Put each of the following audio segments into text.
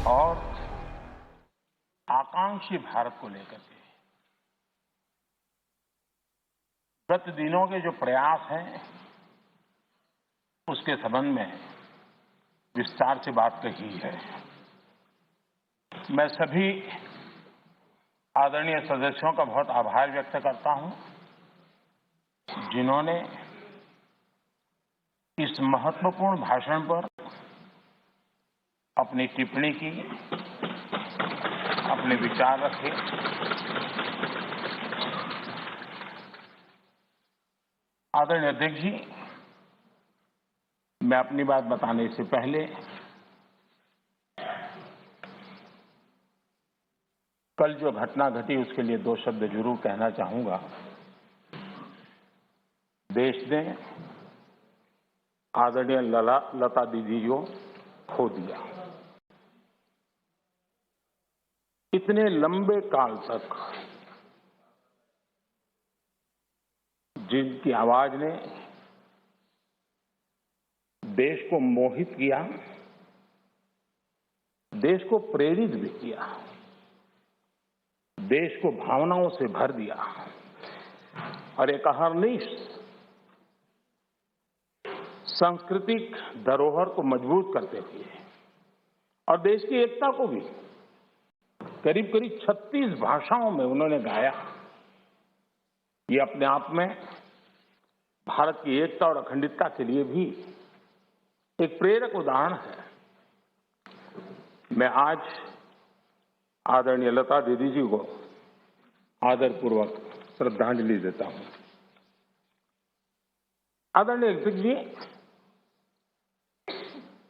और आकांक्षी भारत को लेकर के गत दिनों के जो प्रयास हैं उसके संबंध में विस्तार से बात कही है। मैं सभी आदरणीय सदस्यों का बहुत आभार व्यक्त करता हूं जिन्होंने इस महत्वपूर्ण भाषण पर अपनी टिप्पणी की, अपने विचार रखे। आदरणीय अध्यक्ष जी, मैं अपनी बात बताने से पहले कल जो घटना घटी उसके लिए दो शब्द जरूर कहना चाहूंगा। देश ने आदरणीय लता दीदी को खो दिया। इतने लंबे काल तक जिनकी आवाज ने देश को मोहित किया, देश को प्रेरित भी किया, देश को भावनाओं से भर दिया और एक अहर्निश सांस्कृतिक धरोहर को मजबूत करते हुए और देश की एकता को भी करीब करीब 36 भाषाओं में उन्होंने गाया। ये अपने आप में भारत की एकता और अखंडता के लिए भी एक प्रेरक उदाहरण है। मैं आज आदरणीय लता दीदी जी को आदरपूर्वक श्रद्धांजलि देता हूं। आदरणीय अध्यक्ष जी,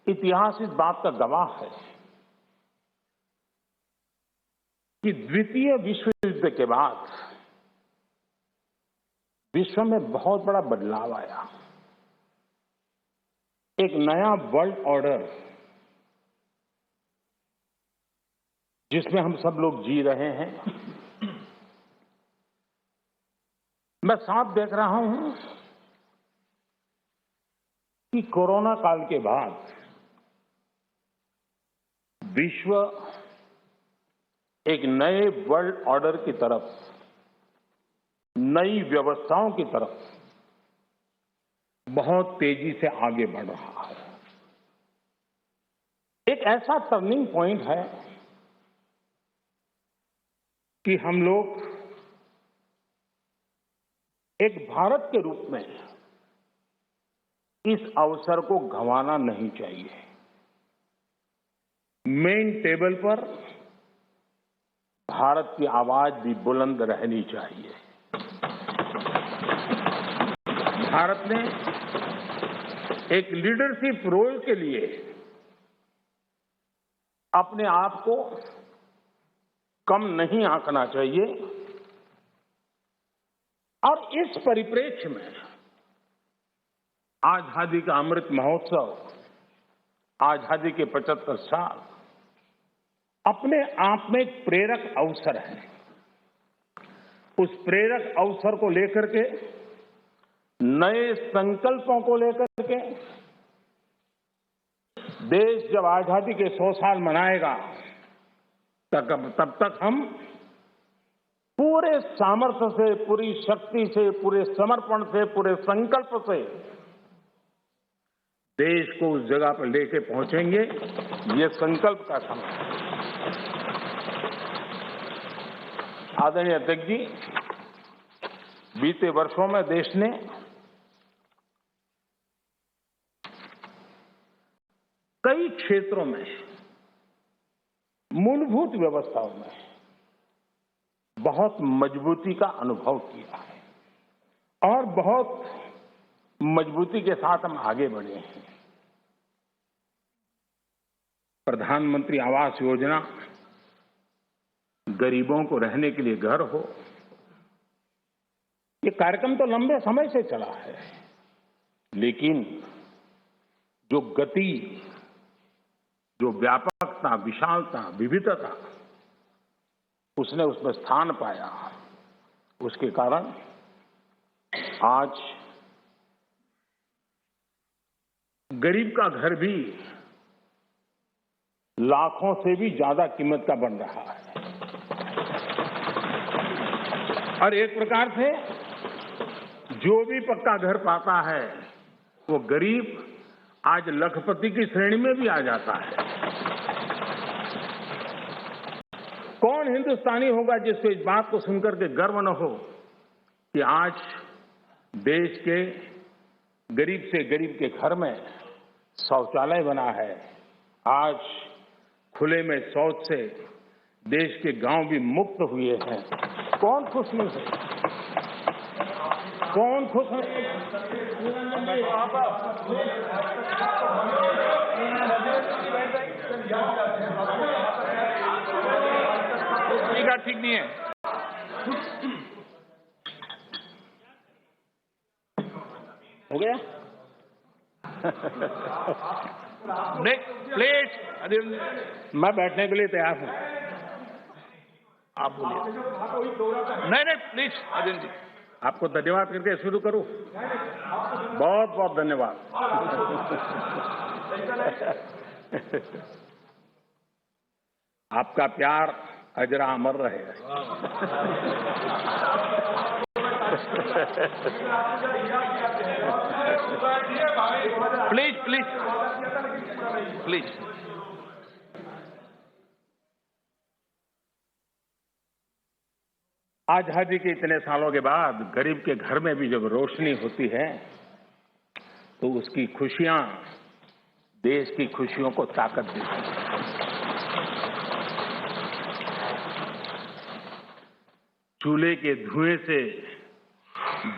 इतिहास इस बात का गवाह है कि द्वितीय विश्व युद्ध के बाद विश्व में बहुत बड़ा बदलाव आया। एक नया वर्ल्ड ऑर्डर जिसमें हम सब लोग जी रहे हैं। मैं साफ देख रहा हूं कि कोरोना काल के बाद विश्व एक नए वर्ल्ड ऑर्डर की तरफ, नई व्यवस्थाओं की तरफ बहुत तेजी से आगे बढ़ रहा है। एक ऐसा टर्निंग पॉइंट है कि हम लोग एक भारत के रूप में इस अवसर को गंवाना नहीं चाहिए। मेन टेबल पर भारत की आवाज भी बुलंद रहनी चाहिए। भारत ने एक लीडरशिप रोल के लिए अपने आप को कम नहीं आंकना चाहिए और इस परिप्रेक्ष्य में आजादी का अमृत महोत्सव, आजादी के 75 साल अपने आप में एक प्रेरक अवसर है। उस प्रेरक अवसर को लेकर के, नए संकल्पों को लेकर के देश जब आजादी के 100 साल मनाएगा तब तक हम पूरे सामर्थ्य से, पूरी शक्ति से, पूरे समर्पण से, पूरे संकल्प से देश को उस जगह पर लेके पहुंचेंगे। ये संकल्प का समय है। आदरणीय अध्यक्ष जी, बीते वर्षों में देश ने कई क्षेत्रों में, मूलभूत व्यवस्थाओं में बहुत मजबूती का अनुभव किया है और बहुत मजबूती के साथ हम आगे बढ़े हैं। प्रधानमंत्री आवास योजना, गरीबों को रहने के लिए घर हो, ये कार्यक्रम तो लंबे समय से चला है, लेकिन जो गति, जो व्यापकता, विशालता, विविधता उसने उसमें स्थान पाया, उसके कारण आज गरीब का घर भी लाखों से भी ज्यादा कीमत का बन रहा है। और एक प्रकार से जो भी पक्का घर पाता है वो गरीब आज लखपति की श्रेणी में भी आ जाता है। कौन हिंदुस्तानी होगा जिसको इस बात को सुनकर के गर्व न हो कि आज देश के गरीब से गरीब के घर में शौचालय बना है। आज खुले में शौच से देश के गांव भी मुक्त हुए हैं। कौन खुश नहीं है? कौन खुश है? ठीक नहीं है। हो गया? प्लीज, मैं बैठने के लिए तैयार हूं। आप बोलिए। नहीं, प्लीज अरविंद जी। आपको धन्यवाद करके शुरू करूं। बहुत बहुत धन्यवाद। आपका प्यार अजरा अमर रहे। Please please please. आजादी के इतने सालों के बाद गरीब के घर में भी जब रोशनी होती है तो उसकी खुशियां देश की खुशियों को ताकत देती हैं। चूल्हे के धुएं से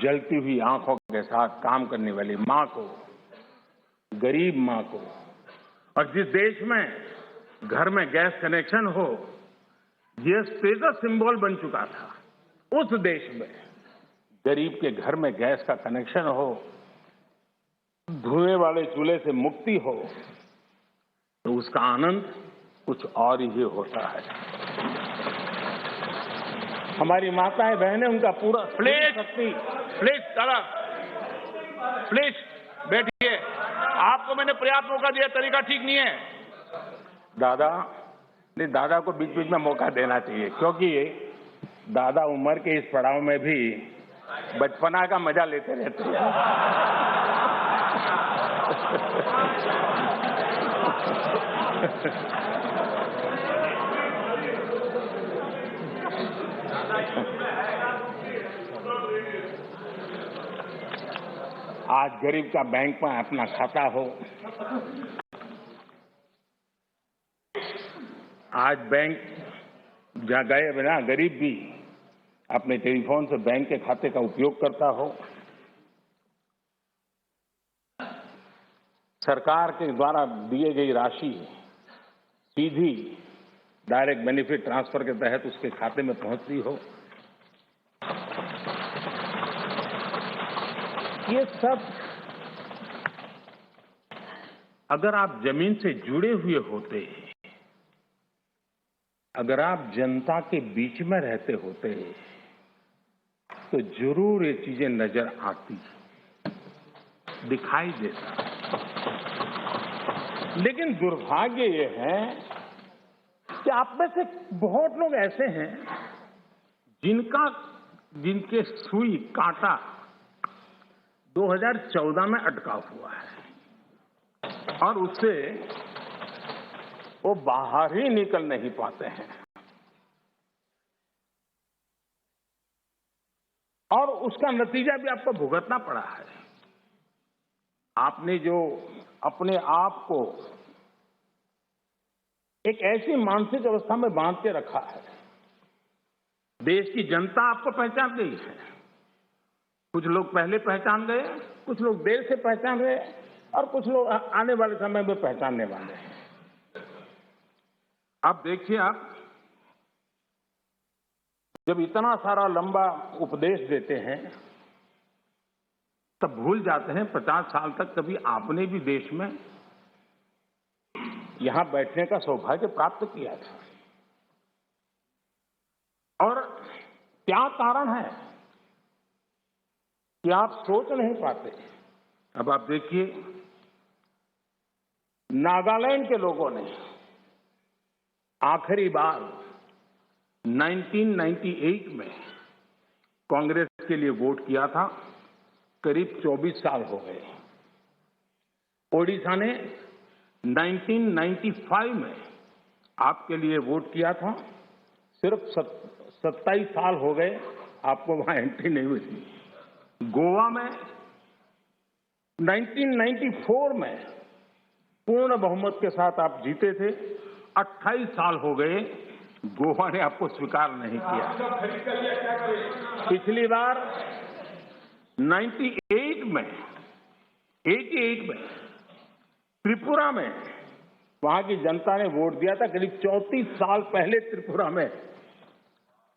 जलती हुई आंखों के साथ काम करने वाली मां को, गरीब मां को, और जिस देश में घर में गैस कनेक्शन हो, यह स्टेटस सिंबल बन चुका था, उस देश में गरीब के घर में गैस का कनेक्शन हो, धुएं वाले चूल्हे से मुक्ति हो, तो उसका आनंद कुछ और ही होता है। हमारी माताएं बहनें उनका पूरा प्लीज दादा, प्लीज बैठिए। आपको मैंने पर्याप्त मौका दिया, तरीका ठीक नहीं है। दादा को बीच बीच में मौका देना चाहिए, क्योंकि दादा उम्र के इस पड़ाव में भी बचपना का मजा लेते रहते हैं। आज गरीब का बैंक में अपना खाता हो, आज बैंक जहां गए बिना गरीब भी अपने टेलीफोन से बैंक के खाते का उपयोग करता हो, सरकार के द्वारा दिए गई राशि सीधी डायरेक्ट बेनिफिट ट्रांसफर के तहत उसके खाते में पहुंचती हो, ये सब अगर आप जमीन से जुड़े हुए होते, अगर आप जनता के बीच में रहते होते, तो जरूर ये चीजें नजर आती, दिखाई देता। लेकिन दुर्भाग्य ये है कि आप में से बहुत लोग ऐसे हैं जिनके सुई कांटा 2014 में अटका हुआ है और उससे वो बाहर ही निकल नहीं पाते हैं, और उसका नतीजा भी आपको भुगतना पड़ा है। आपने जो अपने आप को एक ऐसी मानसिक अवस्था में बांध के रखा है, देश की जनता आपको पहचान गई है। कुछ लोग पहले पहचान गए, कुछ लोग देर से पहचान गए, और कुछ लोग आने वाले समय में पहचानने वाले हैं। आप देखिए, आप जब इतना सारा लंबा उपदेश देते हैं तब भूल जाते हैं 50 साल तक कभी आपने भी देश में यहां बैठने का सौभाग्य प्राप्त किया था। और क्या कारण है कि आप सोच नहीं पाते। अब आप देखिए, नागालैंड के लोगों ने आखिरी बार 1998 में कांग्रेस के लिए वोट किया था, करीब 24 साल हो गए। ओडिशा ने 1995 में आपके लिए वोट किया था, सिर्फ 27 साल हो गए, आपको वहां एंट्री नहीं हुई थी। गोवा में 1994 में पूर्ण बहुमत के साथ आप जीते थे, 28 साल हो गए, गोवा ने आपको स्वीकार नहीं किया। पिछली बार 88 में त्रिपुरा में वहां की जनता ने वोट दिया था, करीब 34 साल पहले त्रिपुरा में।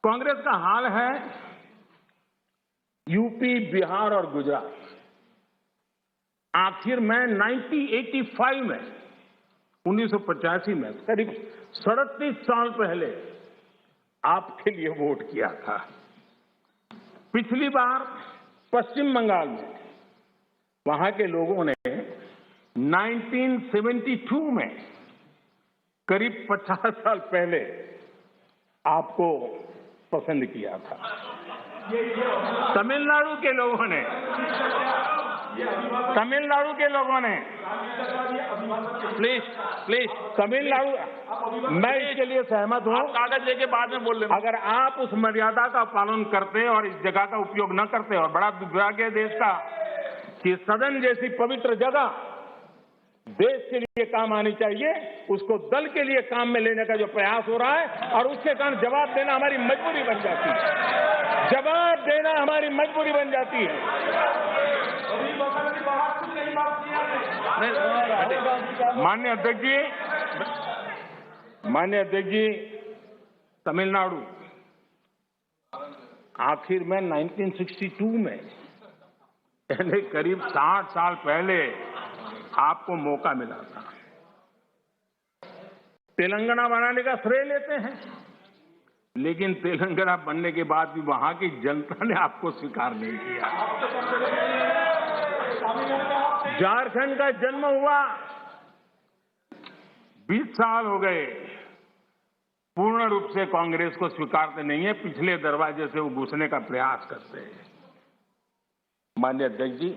कांग्रेस का हाल है यूपी, बिहार और गुजरात। आखिर में 1985 में 1985 में करीब 37 साल पहले आपके लिए वोट किया था। पिछली बार पश्चिम बंगाल में वहां के लोगों ने 1972 में करीब 50 साल पहले आपको पसंद किया था। तमिलनाडु के लोगों ने प्लीज तमिलनाडु, मैं इसके लिए सहमत हूं। कागज लेके बाद में बोल लेना। अगर आप उस मर्यादा का पालन करते और इस जगह का उपयोग न करते, और बड़ा दुर्भाग्य देश का कि सदन जैसी पवित्र जगह देश के लिए काम आनी चाहिए, उसको दल के लिए काम में लेने का जो प्रयास हो रहा है, और उसके कारण जवाब देना हमारी मजबूरी बन जाती है। जवाब देना हमारी मजबूरी बन जाती है। माननीय अध्यक्ष जी, तमिलनाडु आखिर में 1962 में, यानी करीब 60 साल पहले आपको मौका मिला था। तेलंगाना बनाने का श्रेय लेते हैं, लेकिन तेलंगाना बनने के बाद भी वहां की जनता ने आपको स्वीकार नहीं किया। झारखंड का जन्म हुआ, 20 साल हो गए, पूर्ण रूप से कांग्रेस को स्वीकारते नहीं है, पिछले दरवाजे से वो घुसने का प्रयास करते हैं। माननीय अध्यक्ष जी,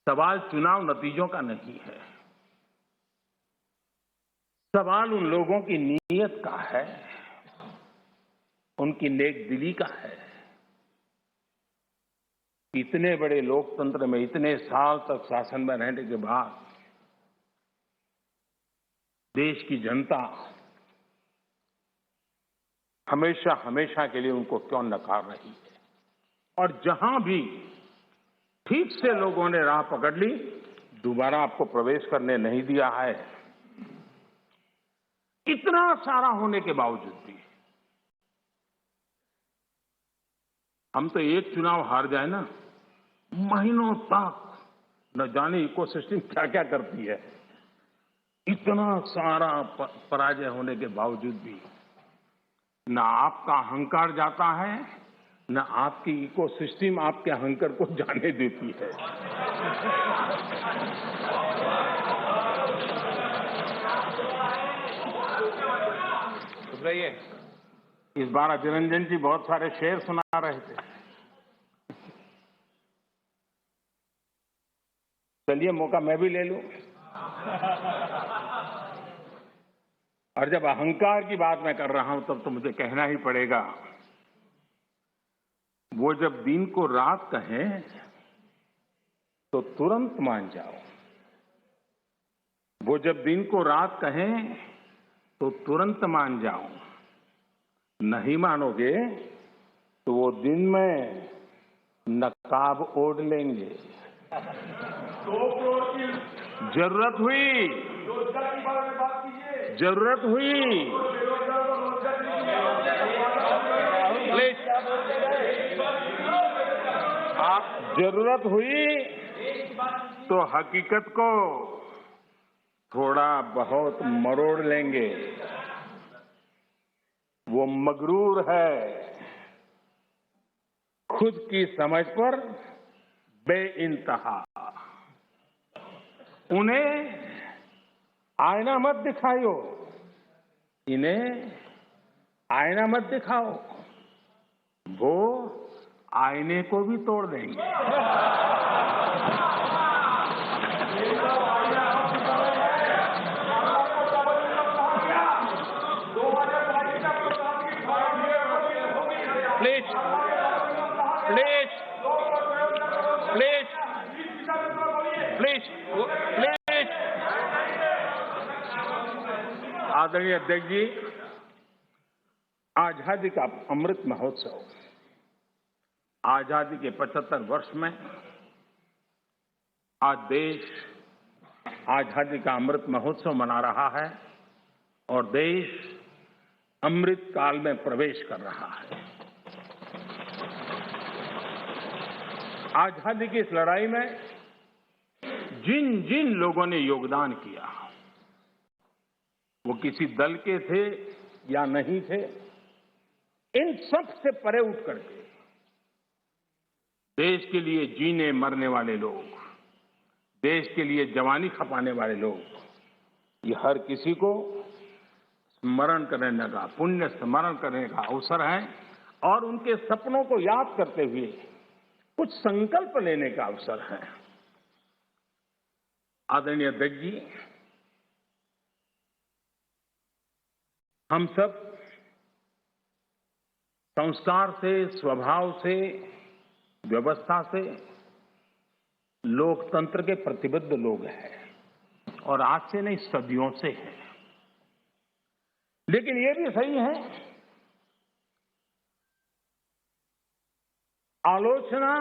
सवाल चुनाव नतीजों का नहीं है, सवाल उन लोगों की नीयत का है, उनकी नेक दिली का है। इतने बड़े लोकतंत्र में इतने साल तक शासन में रहने के बाद देश की जनता हमेशा हमेशा के लिए उनको क्यों नकार रही है, और जहां भी ठीक से लोगों ने राह पकड़ ली, दोबारा आपको प्रवेश करने नहीं दिया है। इतना सारा होने के बावजूद भी हम तो एक चुनाव हार जाए ना, महीनों तक न जाने इकोसिस्टम क्या क्या करती है। इतना सारा पराजय होने के बावजूद भी न आपका अहंकार जाता है, न आपकी इकोसिस्टम आपके अहंकार को जाने देती है। इस बार अभिरंजन जी बहुत सारे शेर सुना रहे थे। चलिए मौका मैं भी ले लूं। और जब अहंकार की बात मैं कर रहा हूं, तब तो मुझे कहना ही पड़ेगा, वो जब दिन को रात कहें तो तुरंत मान जाओ। वो जब दिन को रात कहें तो तुरंत मान जाओ। नहीं मानोगे तो वो दिन में नकाब ओढ़ लेंगे। जरूरत हुई जरूरत हुई तो हकीकत को थोड़ा बहुत मरोड़ लेंगे। वो मगरूर है, खुद की समझ पर बेइंतहा। उन्हें आईना मत दिखाइयो, इन्हें आईना मत दिखाओ, वो आईने को भी तोड़ देंगे। Please please please please please. आदरणीय अध्यक्ष जी, आजादी का अमृत महोत्सव, आजादी के 75 वर्ष में आज देश आजादी का अमृत महोत्सव मना रहा है और देश अमृत काल में प्रवेश कर रहा है। आजादी की इस लड़ाई में जिन जिन लोगों ने योगदान किया, वो किसी दल के थे या नहीं थे, इन सब से परे उठ करके देश के लिए जीने मरने वाले लोग, देश के लिए जवानी खपाने वाले लोग, ये हर किसी को स्मरण करने का, पुण्य स्मरण करने का अवसर है और उनके सपनों को याद करते हुए कुछ संकल्प लेने का अवसर है। आदरणीय अध्यक्ष जी, हम सब संस्कार से, स्वभाव से, व्यवस्था से लोकतंत्र के प्रतिबद्ध लोग हैं और आज से नहीं, सदियों से हैं। लेकिन ये भी सही है, आलोचना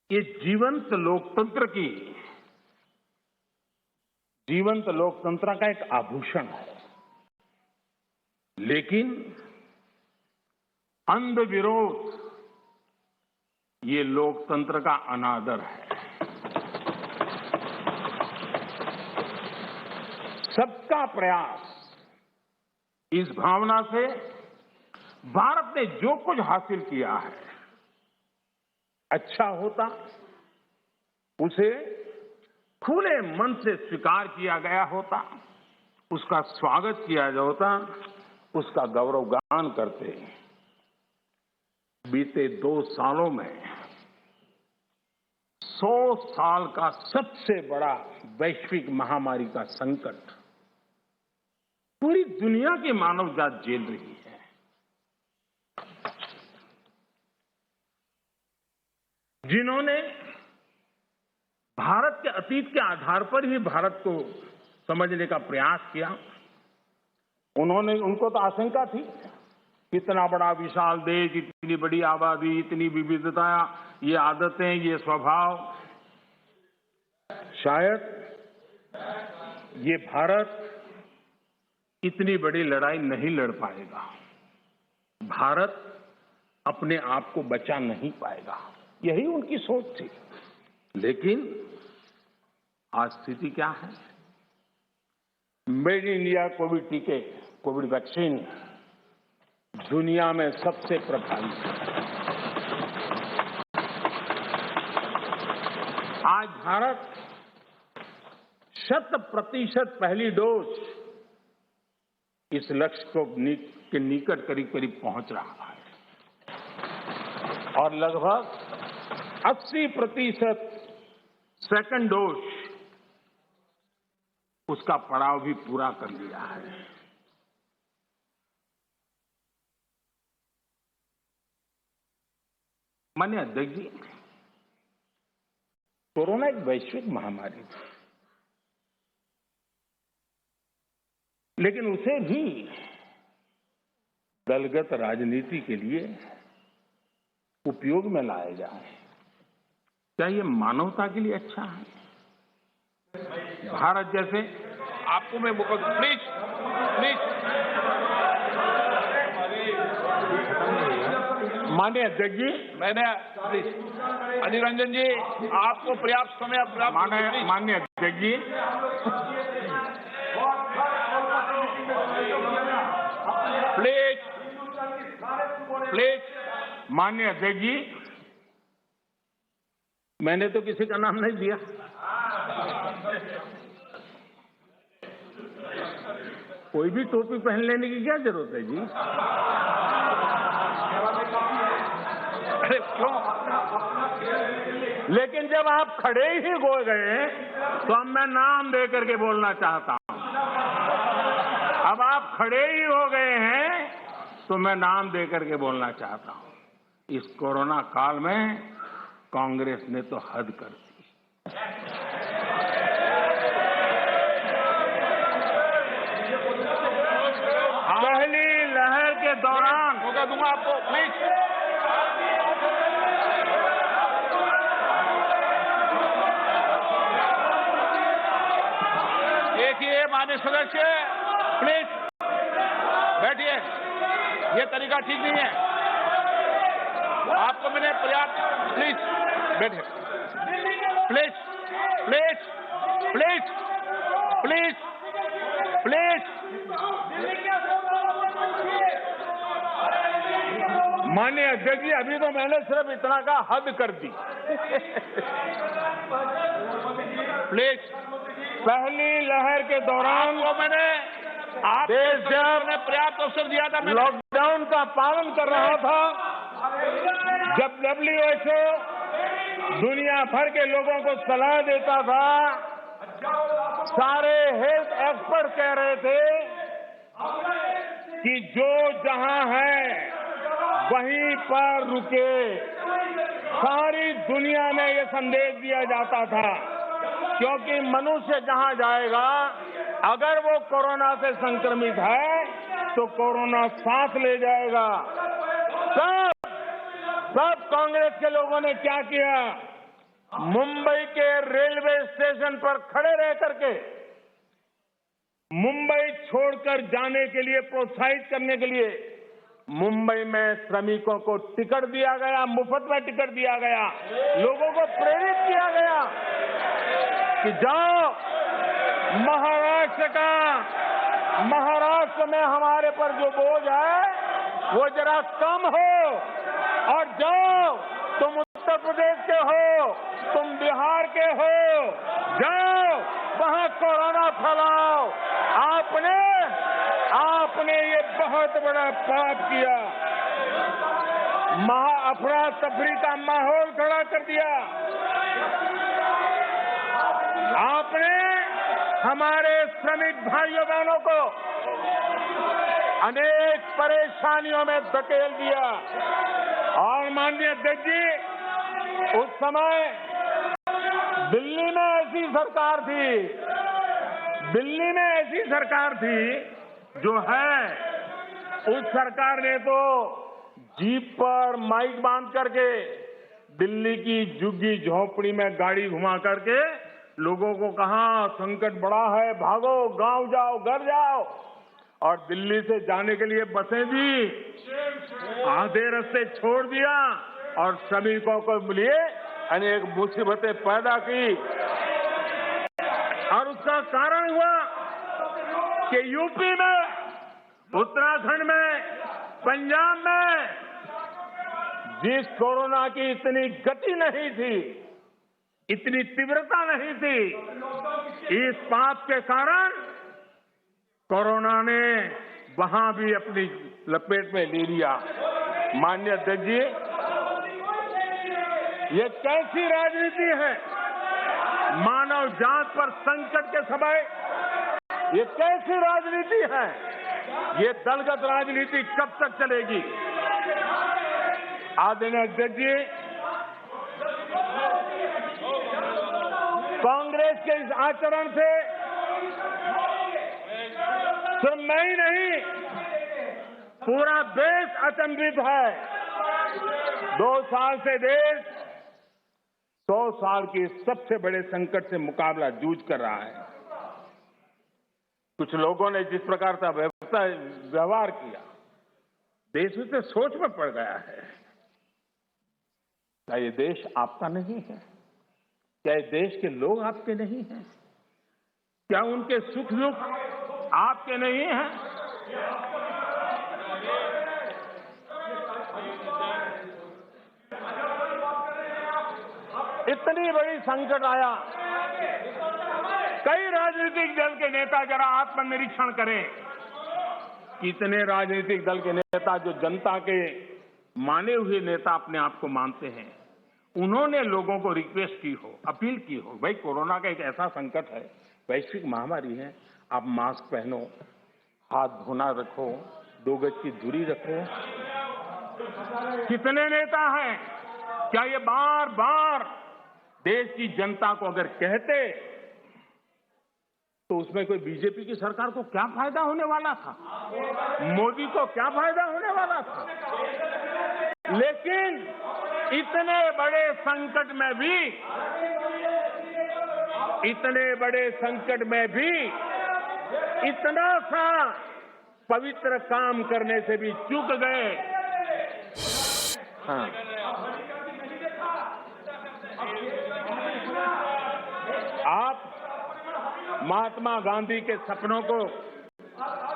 ये जीवंत लोकतंत्र का एक आभूषण है, लेकिन अंध विरोध ये लोकतंत्र का अनादर है। सबका प्रयास, इस भावना से भारत ने जो कुछ हासिल किया है, अच्छा होता उसे खुले मन से स्वीकार किया गया होता, उसका स्वागत किया होता, उसका गौरवगान करते। बीते 2 सालों में 100 साल का सबसे बड़ा वैश्विक महामारी का संकट पूरी दुनिया की मानव जात झेल रही है। जिन्होंने भारत के अतीत के आधार पर ही भारत को समझने का प्रयास किया, उनको तो आशंका थी, इतना बड़ा विशाल देश, इतनी बड़ी आबादी, इतनी विविधता, ये आदतें, ये स्वभाव, शायद ये भारत इतनी बड़ी लड़ाई नहीं लड़ पाएगा, भारत अपने आप को बचा नहीं पाएगा, यही उनकी सोच थी। लेकिन आज स्थिति क्या है? मेड इन इंडिया कोविड टीके, कोविड वैक्सीन दुनिया में सबसे प्रभावी है। आज भारत 100% पहली डोज इस लक्ष्य के निकट करीब करीब पहुंच रहा है और लगभग 80% सेकंड डोज उसका पड़ाव भी पूरा कर लिया है। माननीय अध्यक्ष जी, कोरोना एक वैश्विक महामारी थी, लेकिन उसे भी दलगत राजनीति के लिए उपयोग में लाया जाए, क्या ये मानवता के लिए अच्छा है? भारत जैसे, आपको मैं प्लीज प्लीज। माननीय अध्यक्ष जी, मैंने प्लीज अधीर रंजन जी, आपको पर्याप्त समय माननीय अध्यक्ष जी, प्लीज प्लीज। माननीय अध्यक्ष जी, मैंने तो किसी का नाम नहीं दिया। कोई भी टोपी पहन लेने की क्या जरूरत है जी? अरे क्यों? लेकिन जब आप खड़े ही हो गए तो अब मैं नाम दे करके बोलना चाहता हूं। अब आप खड़े ही हो गए हैं तो मैं नाम दे करके बोलना चाहता हूं। इस कोरोना काल में कांग्रेस ने तो हद कर दी। पहली लहर के दौरान मौका दूंगा आपको, प्लीज। देखिए माननीय सदस्य, प्लीज बैठिए, ये तरीका ठीक नहीं है। आपको मैंने पर्याप्त, प्लीज बैठिए, please please please please please. माननीय अध्यक्ष जी, अभी तो मैंने सिर्फ इतना का हद कर दी। प्लीज, पहली लहर के दौरान आपको मैंने देश जब पर्याप्त अवसर दिया था। लॉकडाउन का पालन कर रहा था, जब WHO दुनिया भर के लोगों को सलाह देता था, सारे हेल्थ एक्सपर्ट कह रहे थे कि जो जहां है वहीं पर रुके। सारी दुनिया में ये संदेश दिया जाता था, क्योंकि मनुष्य जहां जाएगा, अगर वो कोरोना से संक्रमित है तो कोरोना सांस ले जाएगा। सब कांग्रेस के लोगों ने क्या किया? मुंबई के रेलवे स्टेशन पर खड़े रह करके मुंबई छोड़कर जाने के लिए प्रोत्साहित करने के लिए मुंबई में श्रमिकों को टिकट दिया गया, मुफ्त में टिकट दिया गया, लोगों को प्रेरित किया गया कि जाओ महाराष्ट्र में हमारे पर जो बोझ है वो जरा कम हो, और जाओ, तुम उत्तर प्रदेश के हो, तुम बिहार के हो, जाओ वहां कोरोना फैलाओ। आपने ये बहुत बड़ा पाप किया, अफरा तफरी का माहौल खड़ा कर दिया। आपने हमारे श्रमिक भाइयों बहनों को अनेक परेशानियों में धकेल दिया। और माननीय अध्यक्ष जी, उस समय दिल्ली में ऐसी सरकार थी जो है, उस सरकार ने तो जीप पर माइक बांध करके दिल्ली की झुग्गी झोपड़ी में गाड़ी घुमा करके लोगों को कहा संकट बड़ा है, भागो, गांव जाओ, घर जाओ। और दिल्ली से जाने के लिए बसें दी, आधे रास्ते छोड़ दिया और श्रमिकों को लिए अनेक मुसीबतें पैदा की। और उसका कारण हुआ कि यूपी में, उत्तराखंड में, पंजाब में जिस कोरोना की इतनी गति नहीं थी, इतनी तीव्रता नहीं थी, इस पाप के कारण कोरोना ने वहां भी अपनी लपेट में ले लिया। माननीय अध्यक्ष जी, ये कैसी राजनीति है? मानव जात पर संकट के समय ये कैसी राजनीति है? ये दलगत राजनीति कब तक चलेगी? आदरणीय अध्यक्ष जी, कांग्रेस के इस आचरण से सिर्फ मैं ही नहीं, पूरा देश अचंभित है। 2 साल से देश 100 साल के सबसे बड़े संकट से मुकाबला जूझ कर रहा है। कुछ लोगों ने जिस प्रकार का व्यवहार किया, देश उससे सोच में पड़ गया है। क्या ये देश आपका नहीं है? क्या ये देश के लोग आपके नहीं हैं? क्या उनके सुख दुख आपके नहीं हैं? इतनी बड़ी संकट आया, कई राजनीतिक दल के नेता जरा आत्मनिरीक्षण करें। कितने राजनीतिक दल के नेता जो जनता के माने हुए नेता अपने आप को मानते हैं, उन्होंने लोगों को रिक्वेस्ट की हो, अपील की हो, भाई कोरोना का एक ऐसा संकट है, वैश्विक महामारी है, आप मास्क पहनो, हाथ धोना रखो, 2 गज की दूरी रखो। कितने नेता हैं, क्या ये बार बार देश की जनता को अगर कहते तो उसमें कोई बीजेपी की सरकार को क्या फायदा होने वाला था, मोदी को क्या फायदा होने वाला था। लेकिन इतने बड़े संकट में भी इतना सा पवित्र काम करने से भी चूक गए। हाँ, आप महात्मा गांधी के सपनों को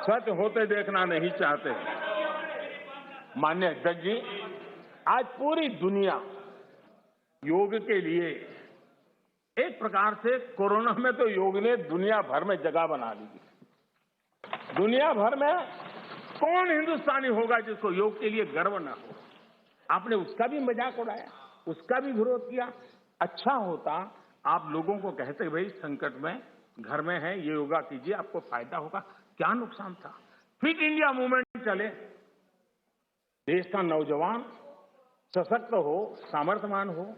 सच होते देखना नहीं चाहते। माननीय अध्यक्ष जी, आज पूरी दुनिया योग के लिए एक प्रकार से कोरोना में तो योग ने दुनिया भर में जगह बना ली। दुनिया भर में कौन हिंदुस्तानी होगा जिसको योग के लिए गर्व न हो। आपने उसका भी मजाक उड़ाया, उसका भी विरोध किया। अच्छा होता आप लोगों को कहते भाई संकट में घर में है, ये योगा कीजिए, आपको फायदा होगा, क्या नुकसान था। फिट इंडिया मूवमेंट चले, देश का नौजवान सशक्त हो, सामर्थ्यवान हो।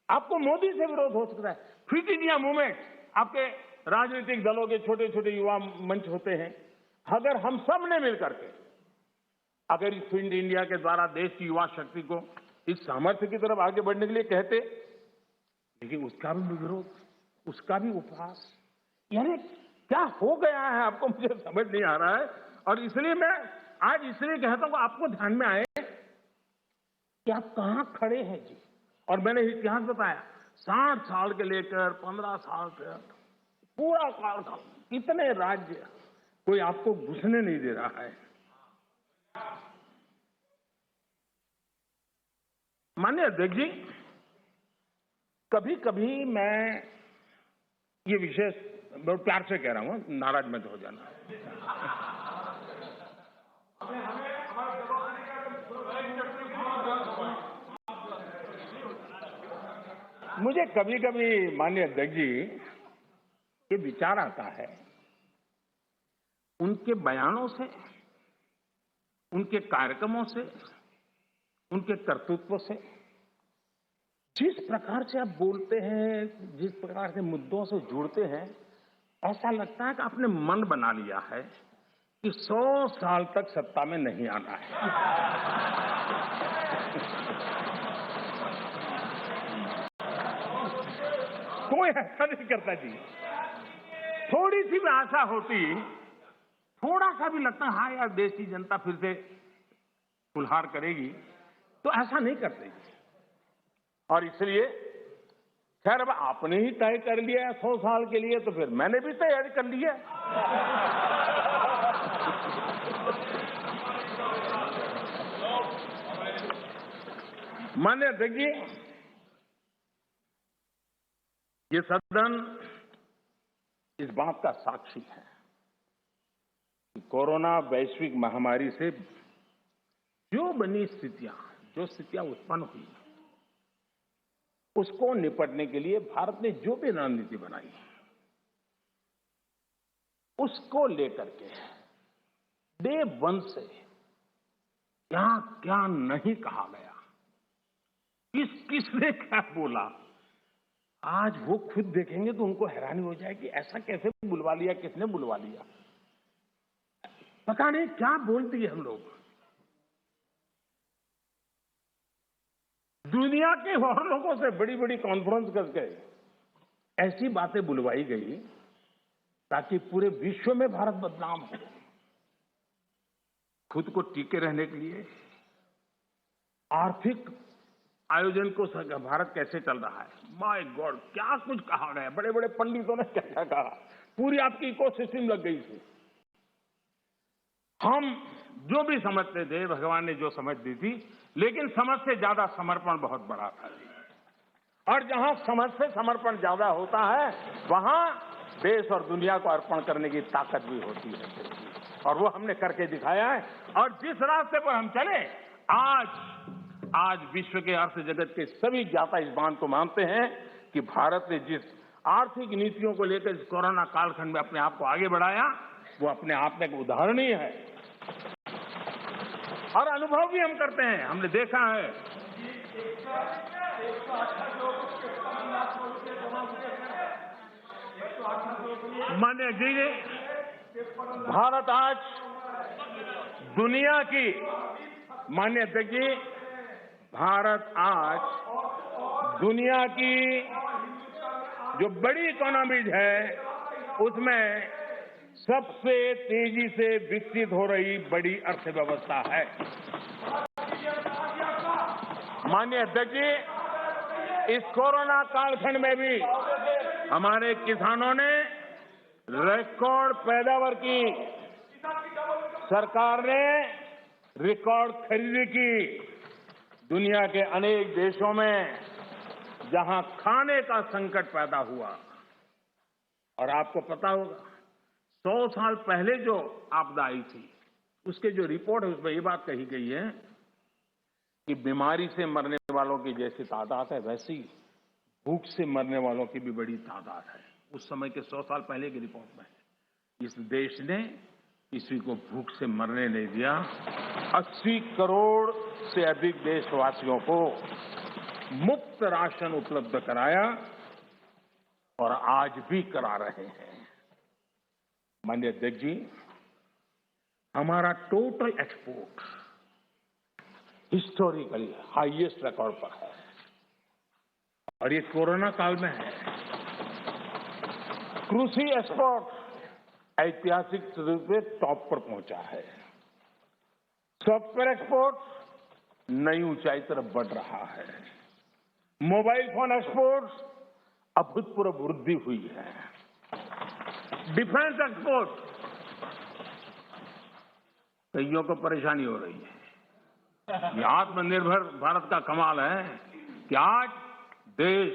आपको मोदी से विरोध हो सकता है। फिट इंडिया मूवमेंट, आपके राजनीतिक दलों के छोटे छोटे युवा मंच होते हैं, अगर हम सब ने मिलकर के अगर इस फिट इंडिया के द्वारा देश की युवा शक्ति को इस सामर्थ्य की तरफ आगे बढ़ने के लिए कहते, लेकिन उसका भी विरोध, उसका भी उपहास, यानी क्या हो गया है आपको मुझे समझ नहीं आ रहा है। और इसलिए मैं आज इसलिए कहता हूं आपको ध्यान में आए कि आप कहां खड़े हैं जी। और मैंने इतिहास बताया, 60 साल के लेकर 15 साल तक पूरा कालखंड, इतने राज्य, कोई आपको घुसने नहीं दे रहा है। माननीय अध्यक्ष जी, कभी कभी मैं ये विशेष बहुत प्यार से कह रहा हूं, नाराज मत हो जाना। मुझे कभी कभी माननीय अध्यक्ष जी ये विचार आता है, उनके बयानों से, उनके कार्यक्रमों से, उनके कर्तृत्व से, जिस प्रकार से आप बोलते हैं, जिस प्रकार से मुद्दों से जुड़ते हैं, ऐसा लगता है कि आपने मन बना लिया है कि 100 साल तक सत्ता में नहीं आना है। कोई ऐसा नहीं करता जी। थोड़ी सी भी आशा होती, थोड़ा सा भी लगता हाँ यार देश की जनता फिर से फुलहार करेगी, तो ऐसा नहीं करते। और इसलिए खैर अब आपने ही तय कर लिया 100 साल के लिए, तो फिर मैंने भी तैयारी कर ली है। माननीय अध्यक्ष जी, ये सदन इस बात का साक्षी है कि कोरोना वैश्विक महामारी से जो बनी स्थितियां, जो स्थितियां उत्पन्न हुई, उसको निपटने के लिए भारत ने जो भी रणनीति बनाई, उसको लेकर के डे 1 से क्या क्या नहीं कहा गया, किसने क्या बोला, आज वो खुद देखेंगे तो उनको हैरानी हो जाएगी, ऐसा कैसे बुलवा लिया, किसने बुलवा लिया, पता नहीं क्या बोल दिए हम लोग। दुनिया के और लोगों से बड़ी बड़ी कॉन्फ्रेंस करके ऐसी बातें बुलवाई गई ताकि पूरे विश्व में भारत बदनाम हो। खुद को टिके रहने के लिए आर्थिक आयोजन को भारत कैसे चल रहा है, माय गॉड क्या कुछ कहा गया, बड़े बड़े पंडितों ने क्या क्या कहा, पूरी आपकी इकोसिस्टम लग गई थी। हम जो भी समझते थे, भगवान ने जो समझ दी थी, लेकिन समझ से ज्यादा समर्पण बहुत बड़ा था। और जहां समझ से समर्पण ज्यादा होता है, वहां देश और दुनिया को अर्पण करने की ताकत भी होती है। और वो हमने करके दिखाया है। और जिस रास्ते पर हम चले, आज विश्व के अर्थ जगत के सभी ज्ञाता इस बात को मानते हैं कि भारत ने जिस आर्थिक नीतियों को लेकर इस कोरोना कालखंड में अपने आप को आगे बढ़ाया, वो अपने आप में एक उदाहरणीय है। और अनुभव भी हम करते हैं, हमने देखा है। माननीय जी, भारत आज दुनिया की, माननीय अध्यक्ष जी, भारत आज दुनिया की जो बड़ी इकोनॉमीज है उसमें सबसे तेजी से विकसित हो रही बड़ी अर्थव्यवस्था है। माननीय अध्यक्ष जी, इस कोरोना कालखंड में भी हमारे किसानों ने रिकॉर्ड पैदावार की, सरकार ने रिकॉर्ड खरीदी की। दुनिया के अनेक देशों में जहां खाने का संकट पैदा हुआ, और आपको पता होगा 100 साल पहले जो आपदा आई थी, उसके जो रिपोर्ट है उसमें ये बात कही गई है कि बीमारी से मरने वालों की जैसी तादाद है, वैसी भूख से मरने वालों की भी बड़ी तादाद है। उस समय के 100 साल पहले की रिपोर्ट में इस देश ने किसी को भूख से मरने नहीं दिया। 80 करोड़ से अधिक देशवासियों को मुफ्त राशन उपलब्ध कराया और आज भी करा रहे हैं। माननीय अध्यक्ष जी, हमारा total export historically highest record पर है और ये कोरोना काल में है। कृषि एक्सपोर्ट ऐतिहासिक रूप से टॉप पर पहुंचा है। सॉफ्टवेयर एक्सपोर्ट नई ऊंचाई तरफ बढ़ रहा है। मोबाइल फोन एक्सपोर्ट अभूतपूर्व वृद्धि हुई है। डिफेंस एक्सपोर्ट, कईयों को परेशानी हो रही है। ये आत्मनिर्भर भारत का कमाल है कि आज देश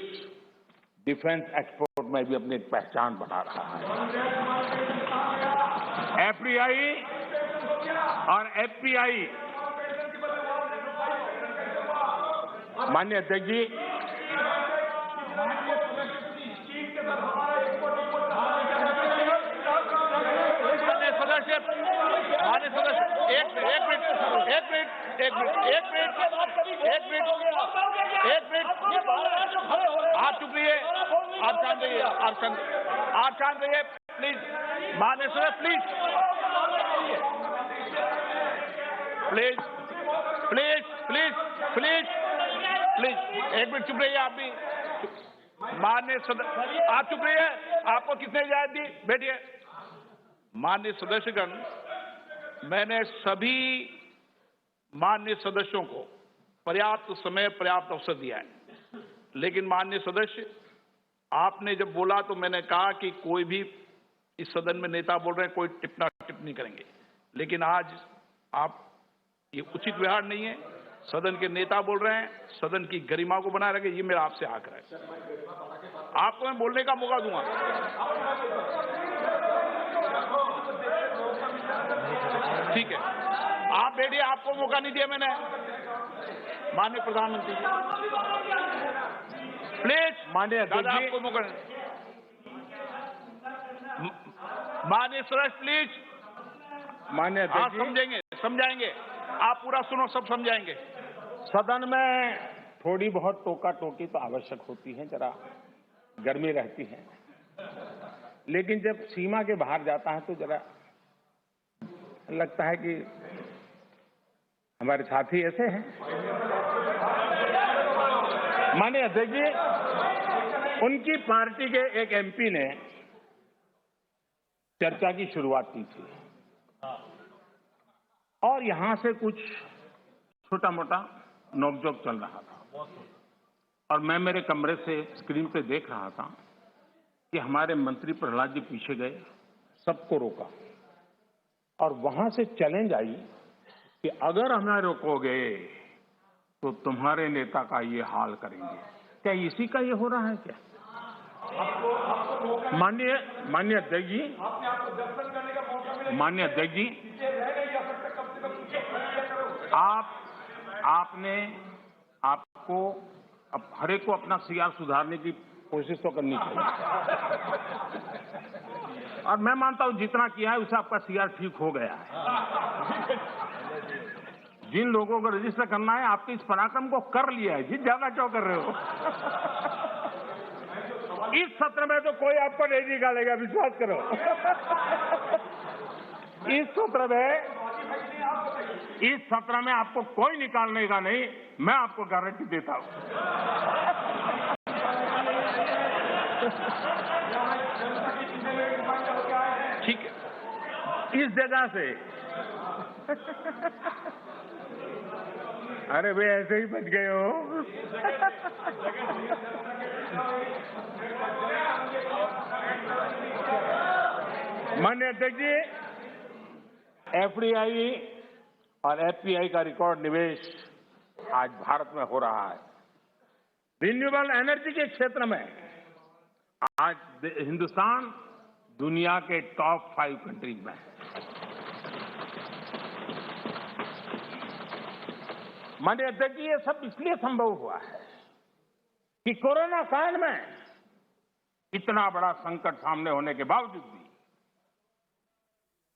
डिफेंस एक्सपोर्ट में भी अपनी पहचान बना रहा है। एफडीआई और एफपीआई, माननीय अध्यक्ष जी, माननीय सदस्य, एक मिनट, आप चुप रहिए, आप शांत रहिए, प्लीज। माननीय सदस्य, प्लीज, एक मिनट चुप रहिए आप भी। माननीय सदस्य, आप चुप रहिए, आपको किसने इजाजत दी? बैठिए। माननीय सदस्यगण, मैंने सभी माननीय सदस्यों को पर्याप्त समय, पर्याप्त अवसर दिया है, लेकिन माननीय सदस्य, आपने जब बोला तो मैंने कहा कि कोई भी इस सदन में नेता बोल रहे हैं, कोई टिप्पणी करेंगे, लेकिन आज आप, ये उचित व्यवहार नहीं है। सदन के नेता बोल रहे हैं, सदन की गरिमा को बनाए रखें, ये मेरा आपसे आग्रह है। आपको मैं बोलने का मौका दूंगा। ठीक है, आप बैठिए, आपको मौका नहीं दिया मैंने। माननीय प्रधानमंत्री, प्लीज। माननीय दादा, आपको मौका नहीं। माननीय सदस्य, प्लीज। माननीय आप समझाएंगे, आप पूरा सुनो, सब समझाएंगे। सदन में थोड़ी बहुत टोका टोकी तो आवश्यक होती है, जरा गर्मी रहती है, लेकिन जब सीमा के बाहर जाता है तो जरा लगता है कि हमारे साथी ऐसे हैं। माननीय अध्यक्ष जी, उनकी पार्टी के एक एमपी ने चर्चा की शुरुआत की थी और यहां से कुछ छोटा मोटा नोकझोंक चल रहा था और मैं मेरे कमरे से स्क्रीन पे देख रहा था कि हमारे मंत्री प्रहलाद जी पीछे गए, सबको रोका और वहां से चैलेंज आई कि अगर हमें रोकोगे तो तुम्हारे नेता का ये हाल करेंगे। क्या इसी का ये हो रहा है क्या? माननीय अध्यक्ष जी, आपको दर्शन करने का मौका मिला। माननीय अध्यक्ष जी, आपको अब हर एक को अपना सीआर सुधारने की कोशिश तो करनी चाहिए, और मैं मानता हूं जितना किया है उससे आपका सीआर ठीक हो गया है। जिन लोगों को रजिस्टर करना है, आपके इस पराक्रम को कर लिया है जी, ज्यादा क्यों कर रहे हो? इस सत्र में तो कोई आपको नहीं निकालेगा, विश्वास करो। इस सत्र में आपको कोई निकालने का नहीं, मैं आपको गारंटी देता हूं। ठीक है, इस जगह से अरे वे ऐसे ही बच गए हो। माननीय अध्यक्ष जी, एफडीआई और एफपीआई का रिकॉर्ड निवेश आज भारत में हो रहा है। रिन्यूएबल एनर्जी के क्षेत्र में आज हिंदुस्तान दुनिया के टॉप 5 कंट्रीज में है। माननीय अध्यक्ष जी, ये सब इसलिए संभव हुआ है कि कोरोना काल में इतना बड़ा संकट सामने होने के बावजूद भी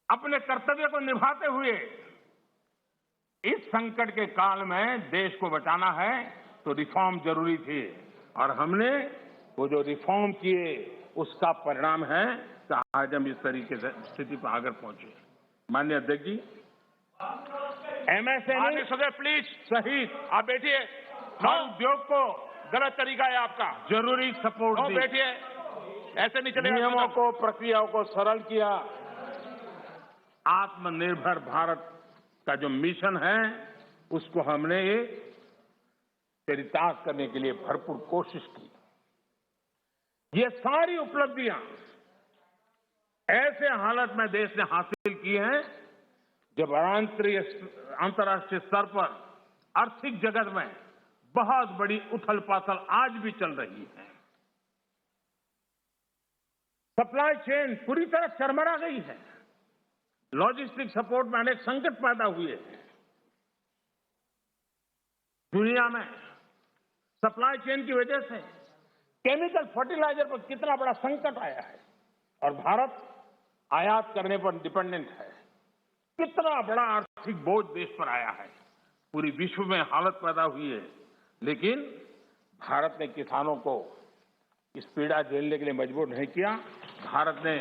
अपने कर्तव्य को निभाते हुए इस संकट के काल में देश को बचाना है तो रिफॉर्म जरूरी थी, और हमने वो जो रिफॉर्म किए उसका परिणाम है कि आज हम इस तरीके से स्थिति पर आगे पहुंचे। माननीय अध्यक्ष जी, एमएसएमई प्लीज सहित आप बैठिए। हर उद्योग को गलत तरीका है आपका। जरूरी सपोर्ट दी, बैठिए, ऐसे नहीं चलेगा। नियमों को, प्रक्रियाओं को सरल किया। आत्मनिर्भर भारत का जो मिशन है उसको हमने चरितार्थ करने के लिए भरपूर कोशिश की। ये सारी उपलब्धियां ऐसे हालत में देश ने हासिल की हैं जब अंतर्राष्ट्रीय स्तर पर आर्थिक जगत में बहुत बड़ी उथल पाथल आज भी चल रही है। सप्लाई चेन पूरी तरह चरमरा गई है। लॉजिस्टिक सपोर्ट में अनेक संकट पैदा हुए हैं। दुनिया में सप्लाई चेन की वजह से केमिकल फर्टिलाइजर पर कितना बड़ा संकट आया है, और भारत आयात करने पर डिपेंडेंट है। कितना बड़ा आर्थिक बोझ देश पर आया है। पूरी विश्व में हालत पैदा हुई है, लेकिन भारत ने किसानों को इस पीड़ा झेलने के लिए मजबूर नहीं किया। भारत ने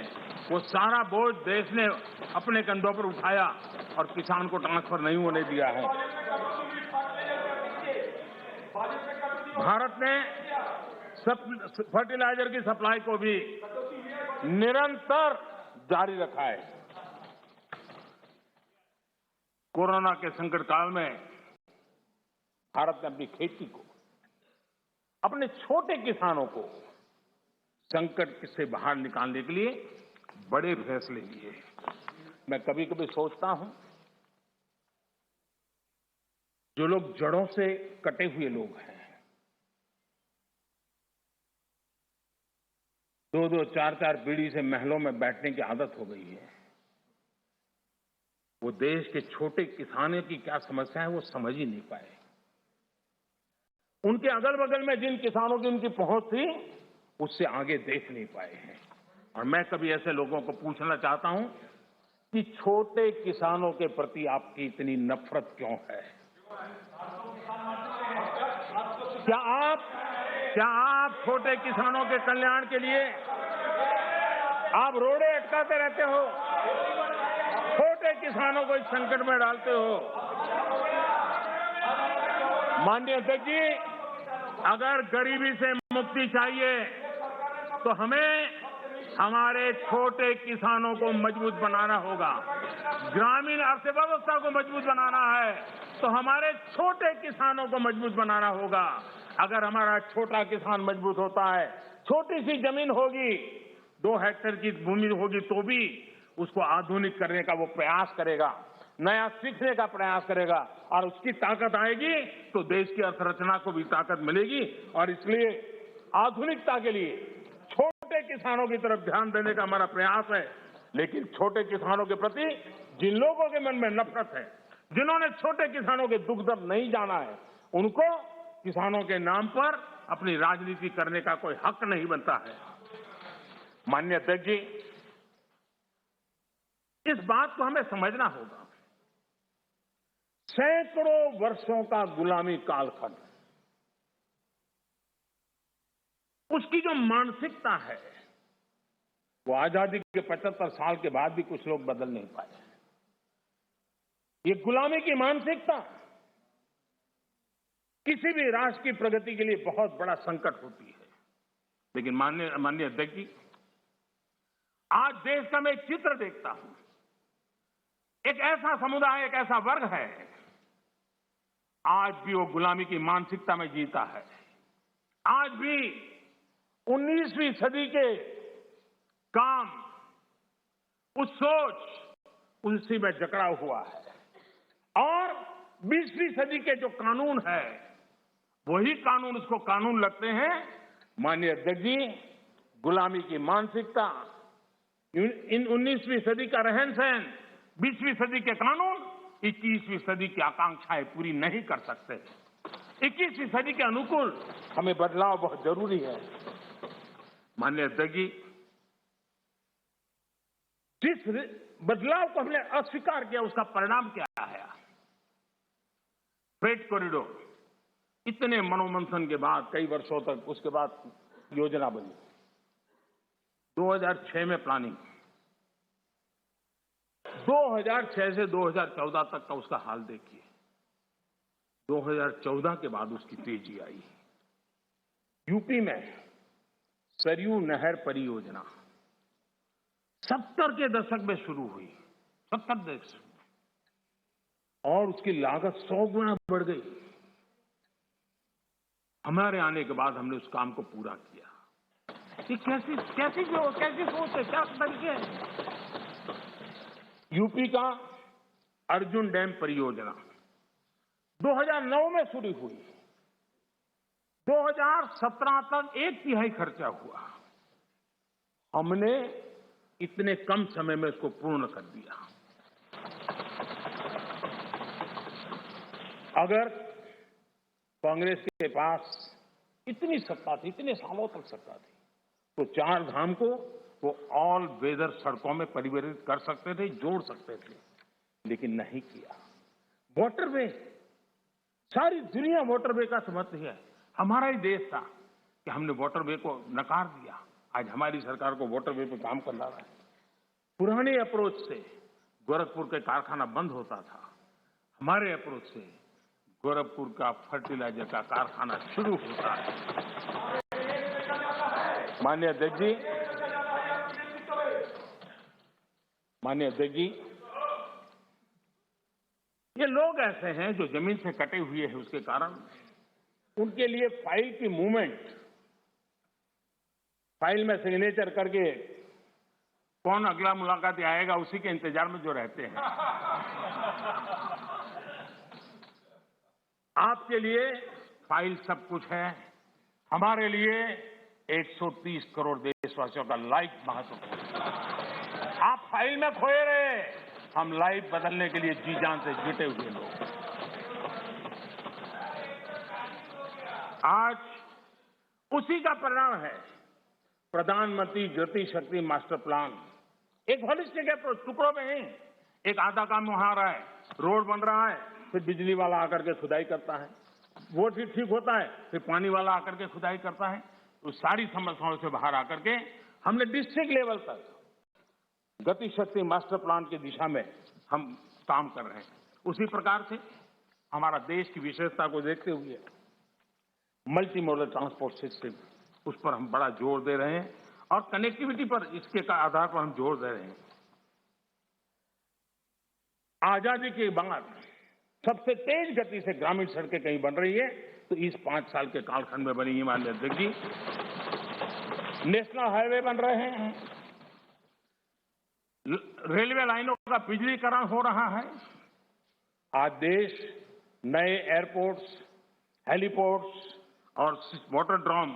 वो सारा बोझ देश ने अपने कंधों पर उठाया और किसान को ट्रांसफर नहीं होने दिया है। भारत ने फर्टिलाइजर की सप्लाई को भी निरंतर जारी रखा है। कोरोना के संकट काल में भारत ने अपनी खेती को, अपने छोटे किसानों को संकट से बाहर निकालने के लिए बड़े फैसले लिए। मैं कभी कभी सोचता हूं, जो लोग जड़ों से कटे हुए लोग हैं, 2-2, 4-4 पीढ़ी से महलों में बैठने की आदत हो गई है, वो देश के छोटे किसानों की क्या समस्या है वो समझ ही नहीं पाए। उनके अगल बगल में जिन किसानों की उनकी पहुंच थी उससे आगे देख नहीं पाए हैं। और मैं कभी ऐसे लोगों को पूछना चाहता हूं कि छोटे किसानों के प्रति आपकी इतनी नफरत क्यों है? क्या आप छोटे किसानों के कल्याण के लिए आप रोड़े अटकाते रहते हो? छोटे किसानों को इस संकट में डालते हो? माननीय अध्यक्ष जी, अगर गरीबी से मुक्ति चाहिए तो हमें हमारे छोटे किसानों को मजबूत बनाना होगा। ग्रामीण अर्थव्यवस्था को मजबूत बनाना है तो हमारे छोटे किसानों को मजबूत बनाना होगा। अगर हमारा छोटा किसान मजबूत होता है, छोटी सी जमीन होगी, 2 हेक्टेयर की भूमि होगी, तो भी उसको आधुनिक करने का वो प्रयास करेगा, नया सीखने का प्रयास करेगा, और उसकी ताकत आएगी तो देश की अर्थरचना को भी ताकत मिलेगी। और इसलिए आधुनिकता के लिए छोटे किसानों की तरफ ध्यान देने का हमारा प्रयास है। लेकिन छोटे किसानों के प्रति जिन लोगों के मन में नफरत है, जिन्होंने छोटे किसानों के दुख दर्द नहीं जाना है, उनको किसानों के नाम पर अपनी राजनीति करने का कोई हक नहीं बनता है। माननीय अध्यक्ष जी, इस बात को हमें समझना होगा। सैकड़ों वर्षों का गुलामी कालखंड, उसकी जो मानसिकता है, वो आजादी के 75 साल के बाद भी कुछ लोग बदल नहीं पाए। ये गुलामी की मानसिकता किसी भी राष्ट्र की प्रगति के लिए बहुत बड़ा संकट होती है। लेकिन माननीय अध्यक्ष जी, आज देश का मैं एक चित्र देखता हूं। एक ऐसा समुदाय, एक ऐसा वर्ग है, आज भी वो गुलामी की मानसिकता में जीता है। आज भी 19वीं सदी के काम, उस सोच, उसी में जकड़ा हुआ है। और 20वीं सदी के जो कानून है, वही कानून उसको कानून लगते हैं। माननीय अध्यक्ष जी, गुलामी की मानसिकता, इन 19वीं सदी का रहन सहन, 20वीं सदी के कानून 21वीं सदी की आकांक्षाएं पूरी नहीं कर सकते। 21वीं सदी के अनुकूल हमें बदलाव बहुत जरूरी है। माननीय अध्यक्ष जी, जिस बदलाव को हमने अस्वीकार किया, उसका परिणाम क्या आया? फ्रेट कॉरिडोर, इतने मनोमंथन के बाद, कई वर्षों तक उसके बाद योजना बनी। 2006 में प्लानिंग, 2006 से 2014 तक का उसका हाल देखिए। 2014 के बाद उसकी तेजी आई। यूपी में सरयू नहर परियोजना 70 के दशक में शुरू हुई, 70 दशक, और उसकी लागत 100 गुना बढ़ गई। हमारे आने के बाद हमने उस काम को पूरा किया। ये कैसी सोच है, क्या तरीके है? यूपी का अर्जुन डैम परियोजना 2009 में शुरू हुई, 2017 तक 1/3 खर्चा हुआ। हमने इतने कम समय में इसको पूर्ण कर दिया। अगर कांग्रेस के पास इतनी सत्ता थी, इतने सालों तक सत्ता थी, तो 4 धाम को वो ऑल वेदर सड़कों में परिवर्तित कर सकते थे, जोड़ सकते थे, लेकिन नहीं किया। वाटरवे, सारी दुनिया वाटरवे का समर्थन है। हमारा ही देश था कि हमने वाटरवे को नकार दिया। आज हमारी सरकार को वाटरवे पे काम करना है। पुराने अप्रोच से गोरखपुर के कारखाना बंद होता था, हमारे अप्रोच से गोरखपुर का फर्टिलाइजर का कारखाना शुरू होता है। माननीय अध्यक्ष जी, ये लोग ऐसे हैं जो जमीन से कटे हुए हैं, उसके कारण उनके लिए फाइल की मूवमेंट, फाइल में सिग्नेचर करके कौन अगला मुलाकाती आएगा, उसी के इंतजार में जो रहते हैं। आपके लिए फाइल सब कुछ है, हमारे लिए 130 करोड़ देशवासियों का लाइफ महत्वपूर्ण है। आप फाइल में खोए रहे, हम लाइफ बदलने के लिए जी जान से जुटे हुए लोग। आज उसी का परिणाम है प्रधानमंत्री गति शक्ति मास्टर प्लान। एक होलिस्टिक अप्रोच, टुकड़ों में नहीं। एक आधा काम वहां आ रहा है, रोड बन रहा है, फिर बिजली वाला आकर के खुदाई करता है, वो ठीक होता है, फिर पानी वाला आकर के खुदाई करता है। तो सारी समस्याओं से बाहर आकर के हमने डिस्ट्रिक्ट लेवल तक गति शक्ति मास्टर प्लान की दिशा में हम काम कर रहे हैं। उसी प्रकार से हमारा देश की विशेषता को देखते हुए मल्टी मॉडल ट्रांसपोर्ट सिस्टम, उस पर हम बड़ा जोर दे रहे हैं, और कनेक्टिविटी पर, इसके आधार पर हम जोर दे रहे हैं। आजादी के बाद सबसे तेज गति से ग्रामीण सड़कें कहीं बन रही है, तो इस 5 साल के कालखंड में बनी है। माननीय अध्यक्ष जी, नेशनल हाईवे बन रहे हैं, रेलवे लाइनों का बिजलीकरण हो रहा है। आज देश नए एयरपोर्ट्स, हेलीपोर्ट्स और वाटरड्रोम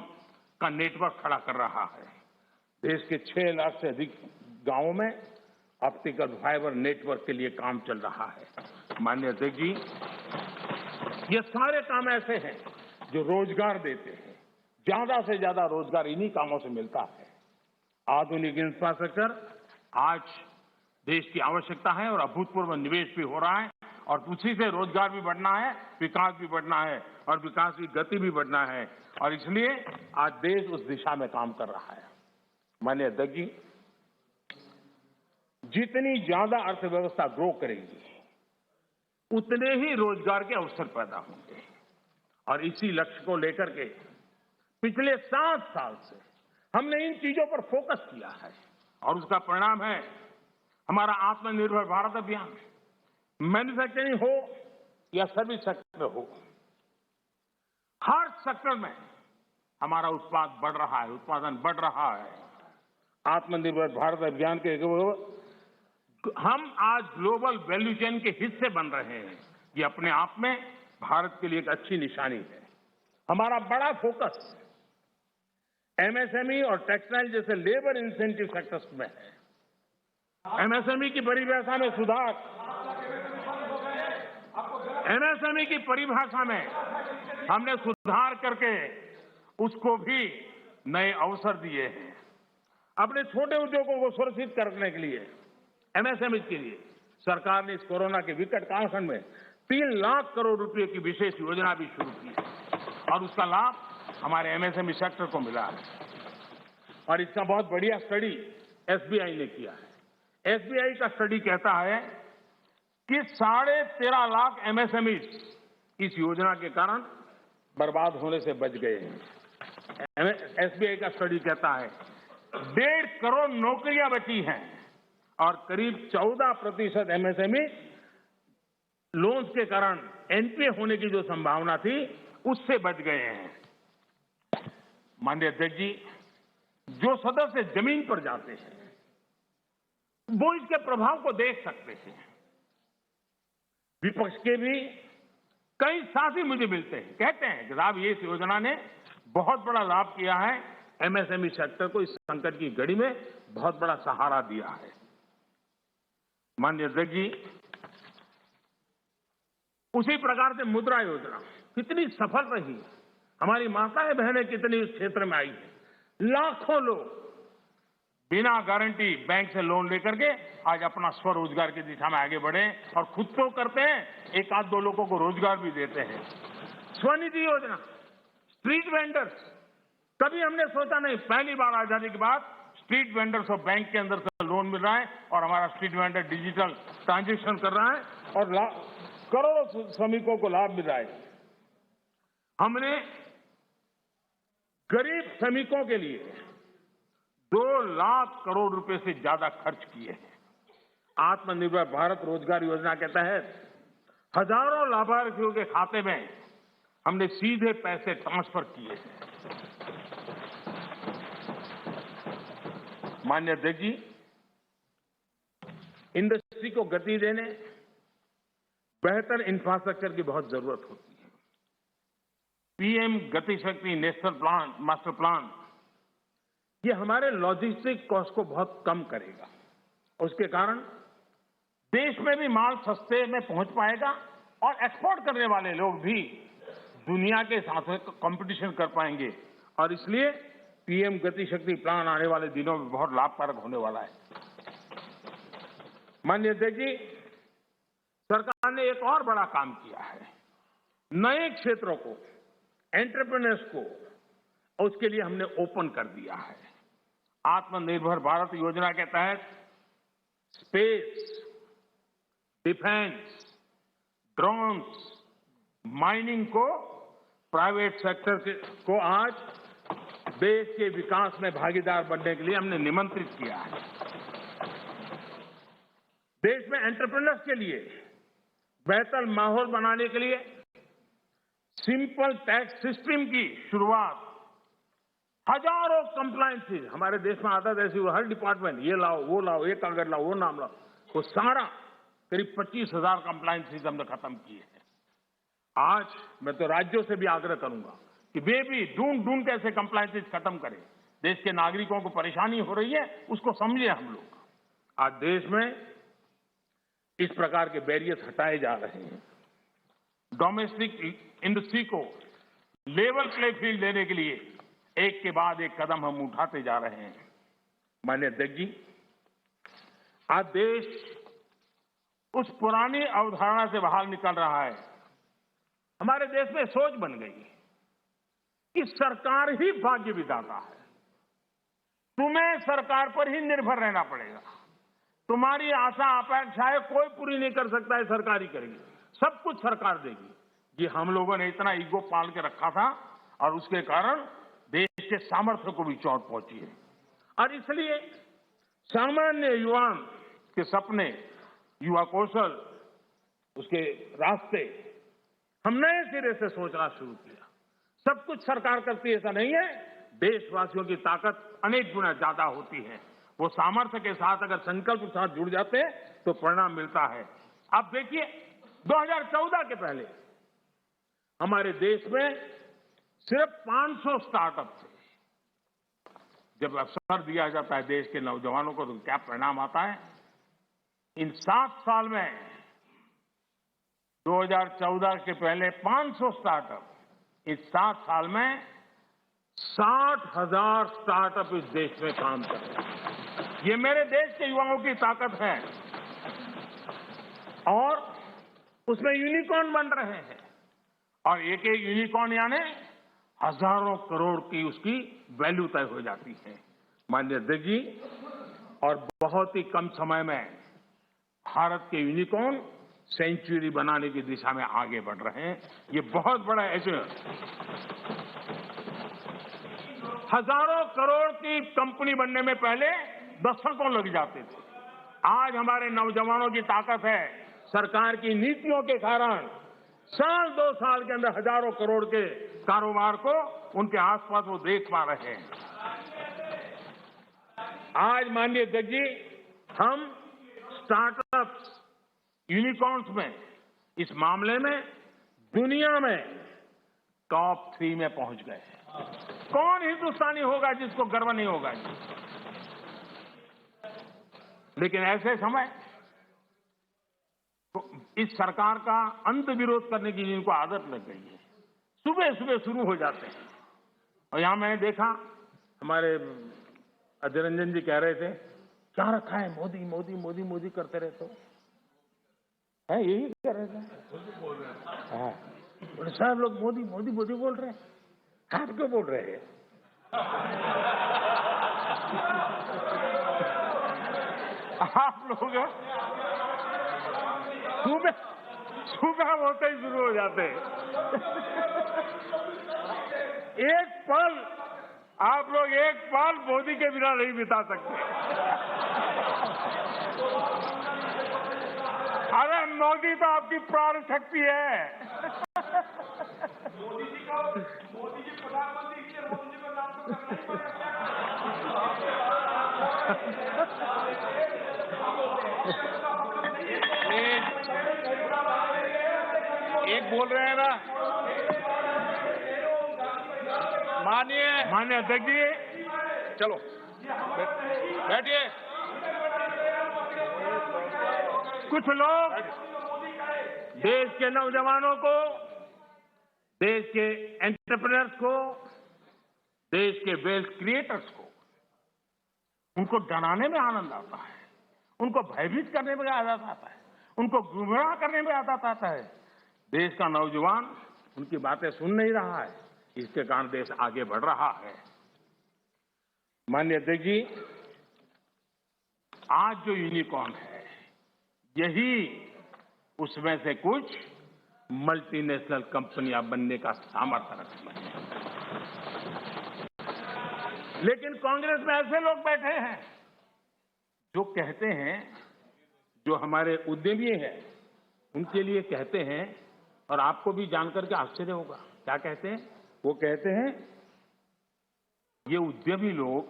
का नेटवर्क खड़ा कर रहा है। देश के 6 लाख से अधिक गांवों में ऑप्टिकल फाइबर नेटवर्क के लिए काम चल रहा है। माननीय अध्यक्ष जी, ये सारे काम ऐसे हैं जो रोजगार देते हैं। ज्यादा से ज्यादा रोजगार इन्हीं कामों से मिलता है। आधुनिक इंफ्रास्ट्रक्चर आज देश की आवश्यकता है और अभूतपूर्व निवेश भी हो रहा है और उसी से रोजगार भी बढ़ना है, विकास भी बढ़ना है और विकास की गति भी बढ़ना है और इसलिए आज देश उस दिशा में काम कर रहा है। माननीय अध्यक्ष जी, जितनी ज्यादा अर्थव्यवस्था ग्रो करेगी उतने ही रोजगार के अवसर पैदा होंगे और इसी लक्ष्य को लेकर के पिछले 7 साल से हमने इन चीजों पर फोकस किया है और उसका परिणाम है हमारा आत्मनिर्भर भारत अभियान। मैन्युफैक्चरिंग हो या सर्विस सेक्टर हो, हर सेक्टर में हमारा उत्पाद बढ़ रहा है, उत्पादन बढ़ रहा है। आत्मनिर्भर भारत अभियान के हम आज ग्लोबल वैल्यू चेन के हिस्से बन रहे हैं। ये अपने आप में भारत के लिए एक अच्छी निशानी है। हमारा बड़ा फोकस एमएसएमई और टेक्सटाइल जैसे लेबर इंसेंटिव सेक्टर्स में है। एमएसएमई की परिभाषा में सुधार, एमएसएमई की परिभाषा में हमने सुधार करके उसको भी नए अवसर दिए हैं। अपने छोटे उद्योगों को सुरक्षित करने के लिए, एमएसएमई के लिए सरकार ने इस कोरोना के विकट कालखंड में 3 लाख करोड़ रुपए की विशेष योजना भी शुरू की है और उसका लाभ हमारे एमएसएमई सेक्टर को मिला है। और इसका बहुत बढ़िया स्टडी एसबीआई ने किया है। एसबीआई का स्टडी कहता है कि 13.5 लाख एमएसएमई इस योजना के कारण बर्बाद होने से बच गए हैं। एसबीआई का स्टडी कहता है 1.5 करोड़ नौकरियां बची हैं और करीब 14% एमएसएमई लोन्स के कारण एनपीए होने की जो संभावना थी उससे बच गए हैं। माननीय अध्यक्ष जी, जो सदस्य जमीन पर जाते हैं वो इसके प्रभाव को देख सकते हैं। विपक्ष के भी कई साथी मुझे मिलते हैं, कहते हैं कि साहब ये इस योजना ने बहुत बड़ा लाभ किया है, एमएसएमई सेक्टर को इस संकट की घड़ी में बहुत बड़ा सहारा दिया है। माननीय अध्यक्ष जी, उसी प्रकार से मुद्रा योजना कितनी सफल रही, हमारी माताएं बहनें कितनी इस क्षेत्र में आई है। लाखों लोग बिना गारंटी बैंक से लोन लेकर के आज अपना स्वरोजगार की दिशा में आगे बढ़े और खुद तो करते हैं, 1-2 लोगों को रोजगार भी देते हैं। स्वनिधि योजना, स्ट्रीट वेंडर्स, कभी हमने सोचा नहीं, पहली बार आजादी के बाद स्ट्रीट वेंडर्स और बैंक के अंदर से लोन मिल रहा है और हमारा स्ट्रीट वेंडर डिजिटल ट्रांजैक्शन कर रहा है और करोड़ों श्रमिकों को लाभ मिल रहा है। हमने गरीब श्रमिकों के लिए 2 लाख करोड़ रुपए से ज्यादा खर्च किए हैं। आत्मनिर्भर भारत रोजगार योजना के तहत हजारों लाभार्थियों के खाते में हमने सीधे पैसे ट्रांसफर किए हैं। माननीय अध्यक्ष जी, इंडस्ट्री को गति देने बेहतर इंफ्रास्ट्रक्चर की बहुत जरूरत होती है। पीएम गति शक्ति नेशनल प्लान, मास्टर प्लान, ये हमारे लॉजिस्टिक कॉस्ट को बहुत कम करेगा। उसके कारण देश में भी माल सस्ते में पहुंच पाएगा और एक्सपोर्ट करने वाले लोग भी दुनिया के साथ में कंपटीशन कर पाएंगे और इसलिए पीएम गति शक्ति प्लान आने वाले दिनों में बहुत लाभकारक होने वाला है। माननीय अध्यक्ष जी, सरकार ने एक और बड़ा काम किया है। नए क्षेत्रों को, एंटरप्रेन्योर्स को, उसके लिए हमने ओपन कर दिया है। आत्मनिर्भर भारत योजना के तहत स्पेस, डिफेंस, ड्रोन्स, माइनिंग को, प्राइवेट सेक्टर को आज देश के विकास में भागीदार बनने के लिए हमने निमंत्रित किया है। देश में एंटरप्रेन्योर्स के लिए बेहतर माहौल बनाने के लिए सिंपल टैक्स सिस्टम की शुरुआत, हजारों कंप्लायंसेस हमारे देश में आता है, ऐसी हर डिपार्टमेंट ये लाओ, वो लाओ, ये कागज लाओ, वो नाम लाओ, वो सारा करीब 25,000 कंप्लायंसेस हमने खत्म किए हैं। आज मैं तो राज्यों से भी आग्रह करूंगा कि वे भी ढूंढ के ऐसे कंप्लायंसेस खत्म करें। देश के नागरिकों को परेशानी हो रही है, उसको समझे हम लोग। आज देश में इस प्रकार के बैरियर्स हटाए जा रहे हैं। डोमेस्टिक इंडस्ट्री को लेवल प्ले फील्ड देने के लिए एक के बाद एक कदम हम उठाते जा रहे हैं। माननीय अध्यक्ष जी, आज देश उस पुरानी अवधारणा से बाहर निकल रहा है। हमारे देश में सोच बन गई कि सरकार ही भाग्य विधाता है। तुम्हें सरकार पर ही निर्भर रहना पड़ेगा। तुम्हारी आशा अपेक्षाएं कोई पूरी नहीं कर सकता है, सरकार ही करेगी। सब कुछ सरकार देगी। ये हम लोगों ने इतना ईगो पाल के रखा था और उसके कारण देश के सामर्थ्य को भी चोट पहुंची है। और इसलिए सामान्य युवा के सपने, युवा कौशल, उसके रास्ते हम नए सिरे से सोचना शुरू किया। सब कुछ सरकार करती है ऐसा नहीं है। देशवासियों की ताकत अनेक गुना ज्यादा होती है। वो सामर्थ्य के साथ अगर संकल्प के साथ जुड़ जाते हैं तो परिणाम मिलता है। आप देखिए 2014 के पहले हमारे देश में सिर्फ 500 स्टार्टअप थे। जब अवसर दिया जाता है देश के नौजवानों को तो क्या परिणाम आता है। इन 7 साल में 2014 के पहले 500 स्टार्टअप, इस 7 साल में 60,000 स्टार्टअप इस देश में काम कर रहे हैं। ये मेरे देश के युवाओं की ताकत है और उसमें यूनिकॉर्न बन रहे हैं। और एक एक यूनिकॉर्न यानी हजारों करोड़ की उसकी वैल्यू तय हो जाती है। माननीय अध्यक्ष जी, और बहुत ही कम समय में भारत के यूनिकॉर्न सेंचुरी बनाने की दिशा में आगे बढ़ रहे हैं। ये बहुत बड़ा हजारों करोड़ की कंपनी बनने में पहले दशकों लग जाते थे। आज हमारे नौजवानों की ताकत है। सरकार की नीतियों के कारण साल 2 साल के अंदर हजारों करोड़ के कारोबार को उनके आसपास वो देख पा रहे हैं। आज माननीय अध्यक्ष जी, हम स्टार्टअप्स, यूनिकॉर्न्स में इस मामले में दुनिया में टॉप 3 में पहुंच गए हैं। कौन हिंदुस्तानी होगा जिसको गर्व नहीं होगा। लेकिन ऐसे समय तो इस सरकार का अंत विरोध करने की जिनको आदत लग गई है, सुबह सुबह शुरू हो जाते हैं। और यहां मैंने देखा हमारे अजय रंजन जी कह रहे थे क्या रखा है, मोदी मोदी मोदी मोदी करते रहते हो। है यही कर रहे थे। हाँ, साहब लोग मोदी मोदी मोदी बोल रहे हैं। आप क्यों बोल रहे हैं? आप लोग सुबह होते ही शुरू हो जाते हैं। एक पल आप लोग एक पल मोदी के बिना नहीं बिता सकते। अरे मोदी तो आपकी प्राण शक्ति है। मोदी जी प्रधानमंत्री इसलिए मोदी जी को नाम तो एक बोल रहे हैं ना। माननीय अध्यक्ष जी, चलो बैठिए। कुछ लोग देश के नौजवानों को, देश के एंटरप्रेन्योर्स को, देश के वेल्थ क्रिएटर्स को, उनको डराने में आनंद आता है, उनको भयभीत करने में आनंद आता है, उनको गुमराह करने में आनंद आता है। देश का नौजवान उनकी बातें सुन नहीं रहा है, इसके कारण देश आगे बढ़ रहा है। माननीय अध्यक्ष जी, आज जो यूनिकॉर्न है यही उसमें से कुछ मल्टीनेशनल कंपनियां बनने का सामर्थ्य रखती है। लेकिन कांग्रेस में ऐसे लोग बैठे हैं जो कहते हैं, जो हमारे उद्यमी हैं उनके लिए कहते हैं, और आपको भी जानकर के आश्चर्य होगा क्या कहते हैं। वो कहते हैं ये उद्यमी लोग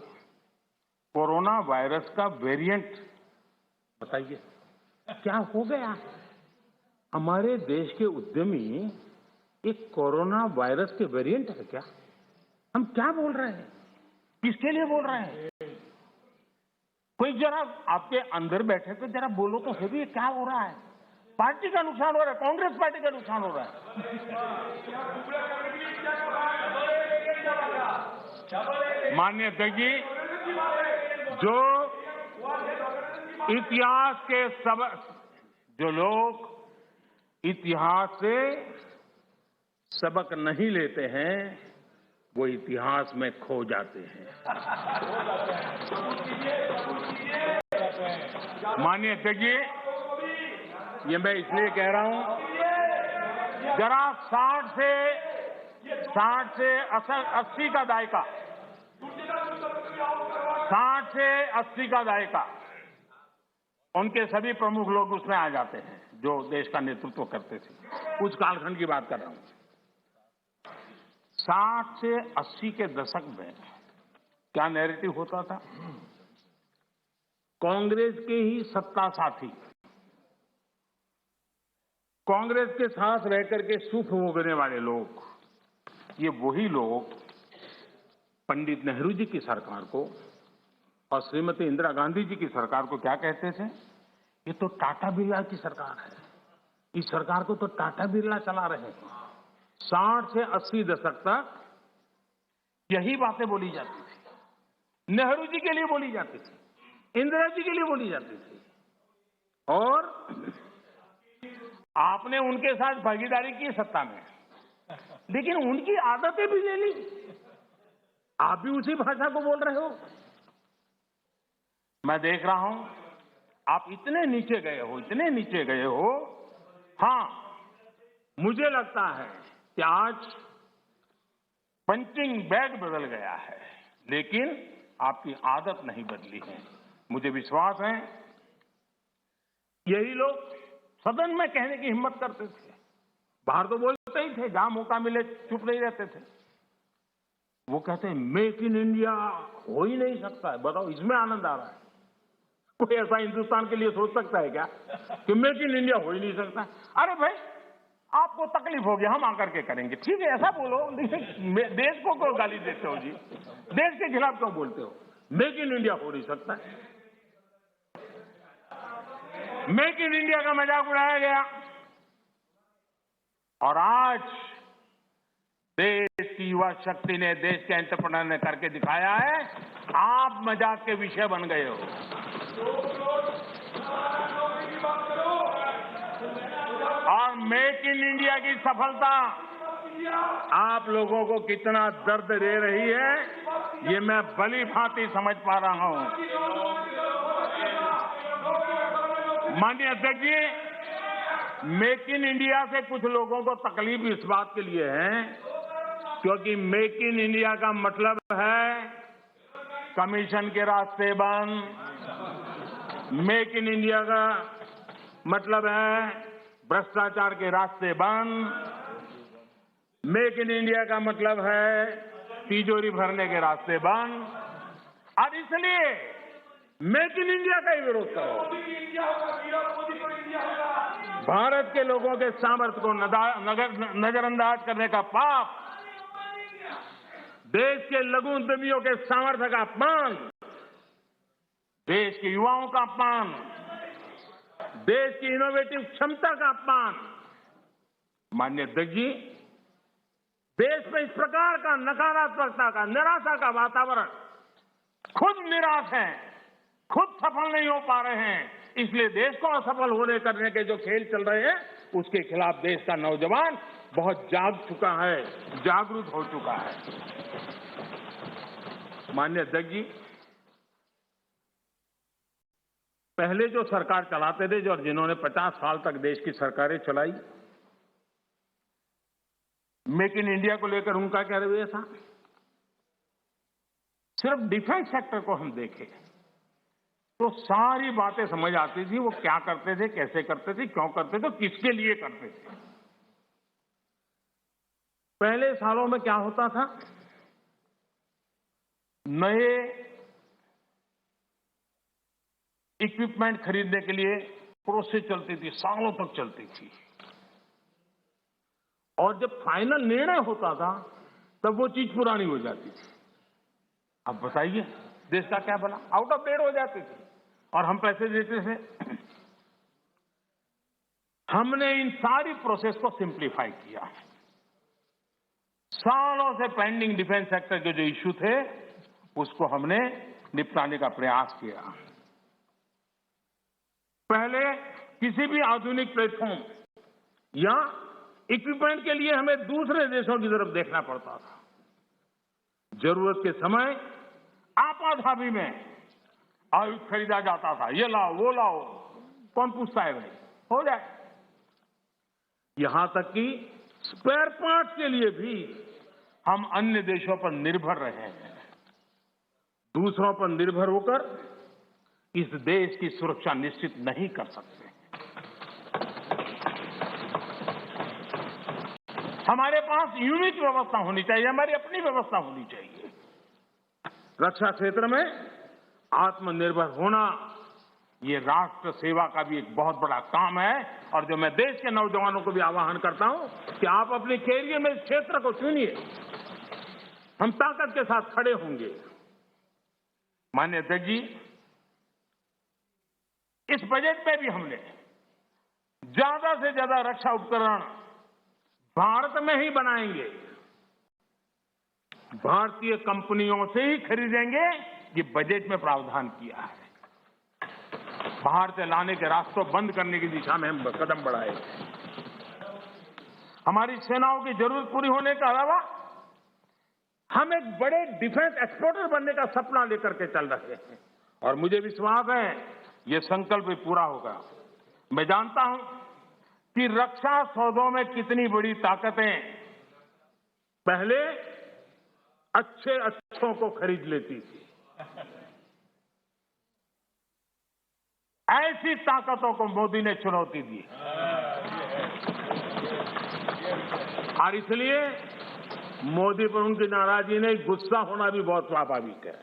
कोरोना वायरस का वेरिएंट, बताइए क्या हो गया। हमारे देश के उद्यमी एक कोरोना वायरस के वेरिएंट है क्या? हम क्या बोल रहे हैं, किसके लिए बोल रहे हैं? कोई जरा आपके अंदर बैठे तो जरा बोलो तो सही, ये क्या हो रहा है? पार्टी का नुकसान हो रहा है, कांग्रेस पार्टी का नुकसान हो रहा है। माननीय अध्यक्ष जी, जो इतिहास के जो लोग इतिहास से सबक नहीं लेते हैं, वो इतिहास में खो जाते हैं। माननीय अध्यक्ष जी, ये मैं इसलिए कह रहा हूं, जरा 60 से 80 का दायका, 60 से 80 का दायका, उनके सभी प्रमुख लोग उसमें आ जाते हैं जो देश का नेतृत्व करते थे। उस कालखंड की बात कर रहा हूं। 60 से 80 के दशक में क्या नैरेटिव होता था? कांग्रेस के ही सत्ता साथी, कांग्रेस के साथ रहकर के सुख भोगने वाले लोग, ये वही लोग पंडित नेहरू जी की सरकार को और श्रीमती इंदिरा गांधी जी की सरकार को क्या कहते थे? ये तो टाटा बिरला की सरकार है, इस सरकार को तो टाटा बिरला चला रहे हैं। 60 से 80 दशक तक यही बातें बोली जाती थी, नेहरू जी के लिए बोली जाती थी, इंदिरा जी के लिए बोली जाती थी, और आपने उनके साथ भागीदारी की सत्ता में, लेकिन उनकी आदतें भी ले ली, आप भी उसी भाषा को बोल रहे हो। मैं देख रहा हूं आप इतने नीचे गए हो, इतने नीचे गए हो। हां, मुझे लगता है कि आज पंचिंग बैग बदल गया है, लेकिन आपकी आदत नहीं बदली है। मुझे विश्वास है यही लोग सदन में कहने की हिम्मत करते थे, बाहर तो बोलते ही थे, जहां मौका मिले चुप नहीं रहते थे। वो कहते हैं मेक इन इंडिया हो ही नहीं सकता है। बताओ, इसमें आनंद आ रहा है? कोई ऐसा हिंदुस्तान के लिए सोच सकता है क्या कि मेक इन इंडिया हो ही नहीं सकता? अरे भाई, आपको तकलीफ होगी, हम आकर के करेंगे, ठीक है, ऐसा बोलो, लेकिन देश को क्यों गाली देते हो जी? देश के खिलाफ क्यों बोलते हो? मेक इन इंडिया हो नहीं सकता। मेक इन इंडिया का मजाक उड़ाया गया, और आज देश की युवा शक्ति ने, देश के एंटरप्रेन्योर ने करके दिखाया है, आप मजाक के विषय बन गए हो। और मेक इन इंडिया की सफलता आप लोगों को कितना दर्द दे रही है, ये मैं भली भांति समझ पा रहा हूं। माननीय अध्यक्ष जी, मेक इन इंडिया से कुछ लोगों को तकलीफ इस बात के लिए है क्योंकि मेक इन इंडिया का मतलब है कमीशन के रास्ते बंद, मेक इन इंडिया का मतलब है भ्रष्टाचार के रास्ते बंद, मेक इन इंडिया का मतलब है तिजोरी भरने के रास्ते बंद, और इसलिए मेक इन इंडिया का ही विरोध करो। भारत के लोगों के सामर्थ्य को नजरअंदाज करने का पाप, देश के लघु उद्यमियों के सामर्थ्य का अपमान, देश के युवाओं का अपमान, देश की इनोवेटिव क्षमता का अपमान। माननीय अध्यक्ष जी, देश में इस प्रकार का नकारात्मकता का, निराशा का वातावरण, खुद निराश हैं, खुद सफल नहीं हो पा रहे हैं, इसलिए देश को असफल होने करने के जो खेल चल रहे हैं, उसके खिलाफ देश का नौजवान बहुत जाग चुका है, जागरूक हो चुका है। माननीय अध्यक्ष जी, पहले जो सरकार चलाते थे, जो जिन्होंने 50 साल तक देश की सरकारें चलाई, मेक इन इंडिया को लेकर उनका क्या रवैया था? सिर्फ डिफेंस सेक्टर को हम देखें तो सारी बातें समझ आती थी, वो क्या करते थे, कैसे करते थे, क्यों करते थे, किसके लिए करते थे। पहले सालों में क्या होता था, नए इक्विपमेंट खरीदने के लिए प्रोसेस चलती थी, सालों तक चलती थी, और जब फाइनल निर्णय होता था तब वो चीज पुरानी हो जाती थी। अब बताइए देश का क्या बना? आउट ऑफ डेट हो जाती थी। और हम पैसे देते थे। हमने इन सारी प्रोसेस को सिंप्लीफाई किया। सालों से पेंडिंग डिफेंस सेक्टर के जो इश्यू थे उसको हमने निपटाने का प्रयास किया। पहले किसी भी आधुनिक प्लेटफॉर्म या इक्विपमेंट के लिए हमें दूसरे देशों की तरफ देखना पड़ता था। जरूरत के समय आपाधापी में आयुध खरीदा जाता था, ये लाओ वो लाओ, कौन पूछता है भाई, हो जाए। यहां तक कि स्पेयर पार्ट्स के लिए भी हम अन्य देशों पर निर्भर रहे हैं। दूसरों पर निर्भर होकर इस देश की सुरक्षा निश्चित नहीं कर सकते। हमारे पास यूनिक व्यवस्था होनी चाहिए, हमारी अपनी व्यवस्था होनी चाहिए। रक्षा क्षेत्र में आत्मनिर्भर होना ये राष्ट्र सेवा का भी एक बहुत बड़ा काम है। और जो मैं देश के नौजवानों को भी आह्वान करता हूं कि आप अपने कैरियर में इस क्षेत्र को चुनिए, हम ताकत के साथ खड़े होंगे। माननीय अध्यक्ष जी, इस बजट में भी हमने ज्यादा से ज्यादा रक्षा उपकरण भारत में ही बनाएंगे, भारतीय कंपनियों से ही खरीदेंगे, ये बजट में प्रावधान किया है। बाहर से लाने के रास्तों बंद करने की दिशा में हम कदम बढ़ाए। हमारी सेनाओं की जरूरत पूरी होने के अलावा हम एक बड़े डिफेंस एक्सपोर्टर बनने का सपना लेकर के चल रहे हैं और मुझे विश्वास है ये संकल्प भी पूरा होगा। मैं जानता हूं कि रक्षा सौदों में कितनी बड़ी ताकतें पहले अच्छों को खरीद लेती थी। ऐसी ताकतों को मोदी ने चुनौती दी और इसलिए मोदी पर उनकी नाराजगी नहीं, गुस्सा होना भी बहुत स्वाभाविक है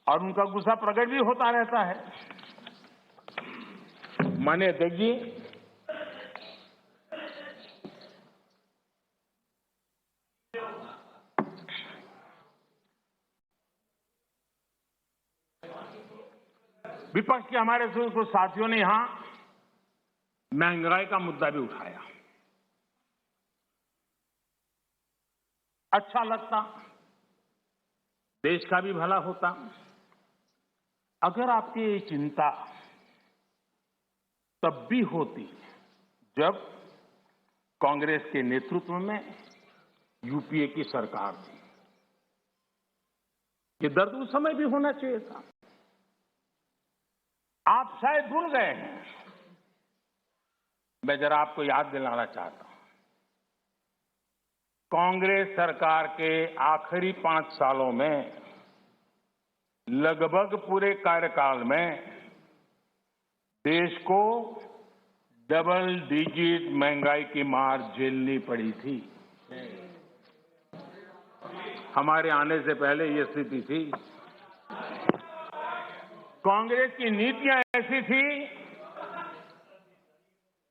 और उनका गुस्सा प्रकट भी होता रहता है। माननीय अध्यक्ष जी, विपक्ष के हमारे कुछ साथियों ने यहां महंगाई का मुद्दा भी उठाया। अच्छा लगता, देश का भी भला होता अगर आपकी ये चिंता तब भी होती जब कांग्रेस के नेतृत्व में यूपीए की सरकार थी। ये दर्द उस समय भी होना चाहिए था। आप शायद भूल गए हैं, मैं जरा आपको याद दिलाना चाहता हूं। कांग्रेस सरकार के आखिरी 5 सालों में लगभग पूरे कार्यकाल में देश को डबल डिजिट महंगाई की मार झेलनी पड़ी थी। हमारे आने से पहले ये स्थिति थी। कांग्रेस की नीतियां ऐसी थी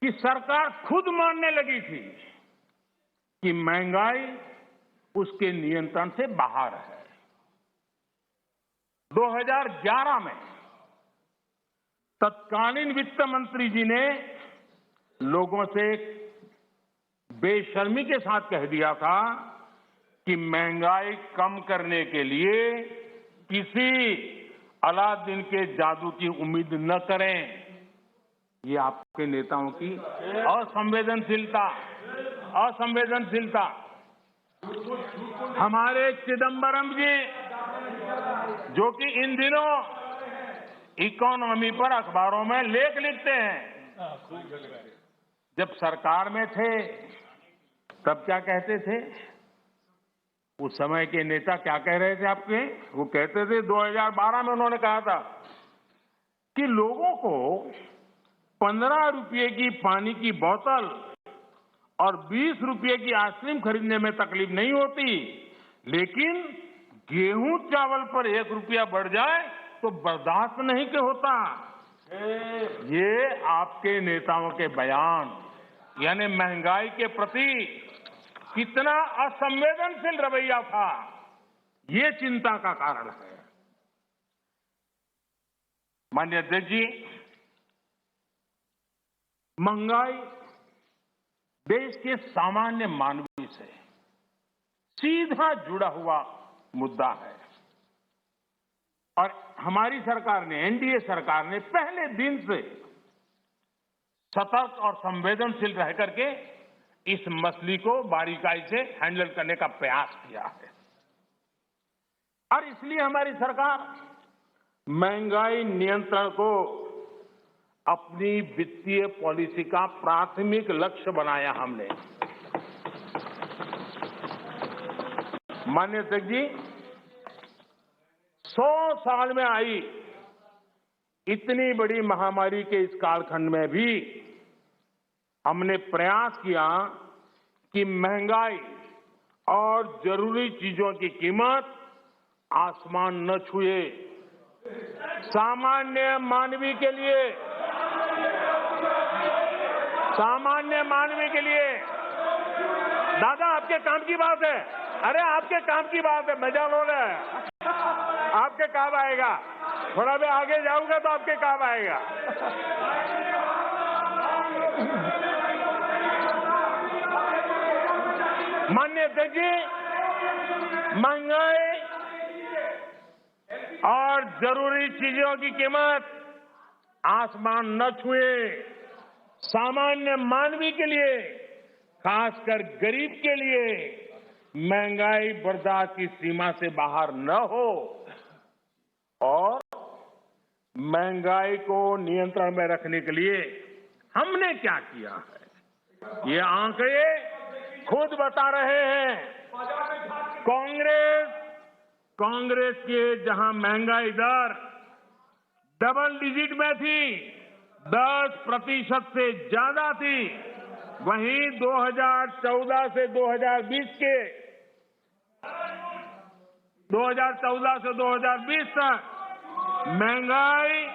कि सरकार खुद मानने लगी थी कि महंगाई उसके नियंत्रण से बाहर है। 2011 में तत्कालीन वित्त मंत्री जी ने लोगों से बेशर्मी के साथ कह दिया था कि महंगाई कम करने के लिए किसी अलादीन के जादू की उम्मीद न करें। ये आपके नेताओं की असंवेदनशीलता। हमारे चिदंबरम जी जो कि इन दिनों इकोनॉमी पर अखबारों में लेख लिखते हैं, जब सरकार में थे तब क्या कहते थे? उस समय के नेता क्या कह रहे थे आपके? वो कहते थे 2012 में उन्होंने कहा था कि लोगों को 15 रुपये की पानी की बोतल और 20 रुपये की आइसक्रीम खरीदने में तकलीफ नहीं होती, लेकिन गेहूं चावल पर 1 रुपया बढ़ जाए तो बर्दाश्त नहीं के होता। ये आपके नेताओं के बयान यानी महंगाई के प्रति कितना असंवेदनशील रवैया था, ये चिंता का कारण है। माननीय अध्यक्ष जी, महंगाई देश के सामान्य मानवी से सीधा जुड़ा हुआ मुद्दा है और हमारी सरकार ने, एनडीए सरकार ने पहले दिन से सतर्क और संवेदनशील रह करके इस मसले को बारीकाई से हैंडल करने का प्रयास किया है और इसलिए हमारी सरकार महंगाई नियंत्रण को अपनी वित्तीय पॉलिसी का प्राथमिक लक्ष्य बनाया हमने। माननीय अध्यक्ष जी, 100 साल में आई इतनी बड़ी महामारी के इस कालखंड में भी हमने प्रयास किया कि महंगाई और जरूरी चीजों की कीमत आसमान न छुए। सामान्य मानवी के लिए दादा आपके काम की बात है, अरे आपके काम की बात है, मजा लो रहे हैं, आपके काम आएगा। थोड़ा भी आगे जाऊंगा तो आपके काम आएगा। माननीय अध्यक्ष जी, महंगाई और जरूरी चीजों की कीमत आसमान न छुए। सामान्य मानवी के लिए, खासकर गरीब के लिए महंगाई बर्दाश्त की सीमा से बाहर न हो और महंगाई को नियंत्रण में रखने के लिए हमने क्या किया है, ये आंकड़े खुद बता रहे हैं। कांग्रेस के जहां महंगाई दर डबल डिजिट में थी, 10% से ज्यादा थी, वहीं 2014 से 2020 तक महंगाई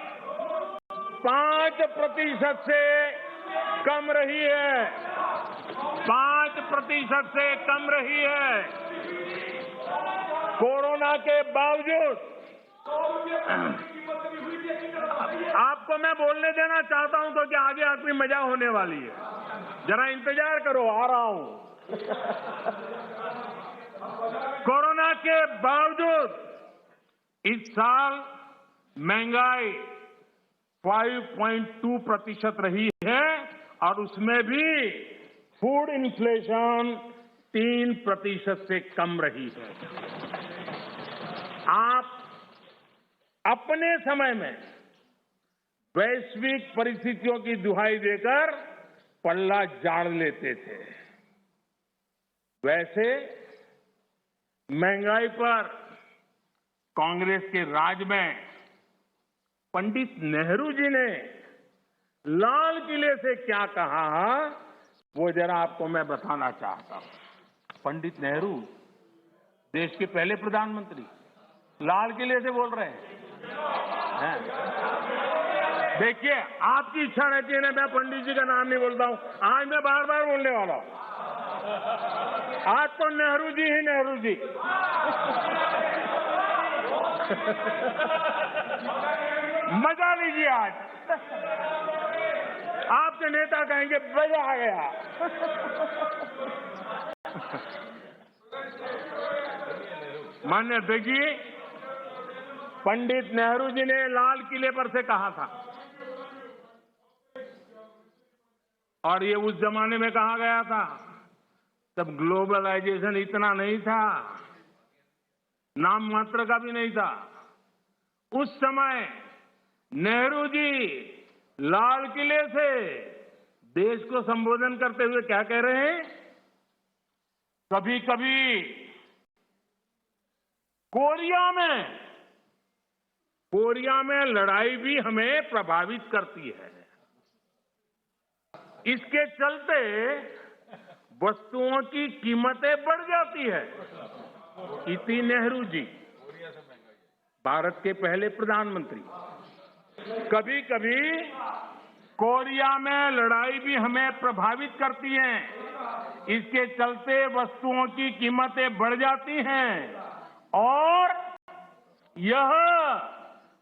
5% से कम रही है, 5% से कम रही है। कोरोना के बावजूद आपको मैं बोलने देना चाहता हूं तो कि आगे आपकी मजा होने वाली है, जरा इंतजार करो, आ रहा हूं। कोरोना के बावजूद इस साल महंगाई 5.2% रही है और उसमें भी फूड इन्फ्लेशन 3% से कम रही है। आप अपने समय में वैश्विक परिस्थितियों की दुहाई देकर पल्ला झाड़ लेते थे, वैसे महंगाई पर कांग्रेस के राज में पंडित नेहरू जी ने लाल किले से क्या कहा, वो जरा आपको मैं बताना चाहता हूं। पंडित नेहरू देश के पहले प्रधानमंत्री लाल किले से बोल रहे हैं। देखिए, आपकी इच्छा रहती है ना, मैं पंडित जी का नाम नहीं बोलता हूं, आज मैं बार बार बोलने वाला हूं। आज तो नेहरू जी ही नेहरू जी। मजा लीजिए आज, आपके नेता कहेंगे मजा आ गया। माननीय अध्यक्ष जी, पंडित नेहरू जी ने लाल किले पर से कहा था और ये उस जमाने में कहा गया था, तब ग्लोबलाइजेशन इतना नहीं था, नाम मात्र का भी नहीं था। उस समय नेहरू जी लाल किले से देश को संबोधन करते हुए क्या कह रहे हैं, कभी कभी कोरिया में लड़ाई भी हमें प्रभावित करती है, इसके चलते वस्तुओं की कीमतें बढ़ जाती है। इति नेहरू जी, भारत के पहले प्रधानमंत्री। कभी कभी कोरिया में लड़ाई भी हमें प्रभावित करती है, इसके चलते वस्तुओं की कीमतें बढ़ जाती हैं और यह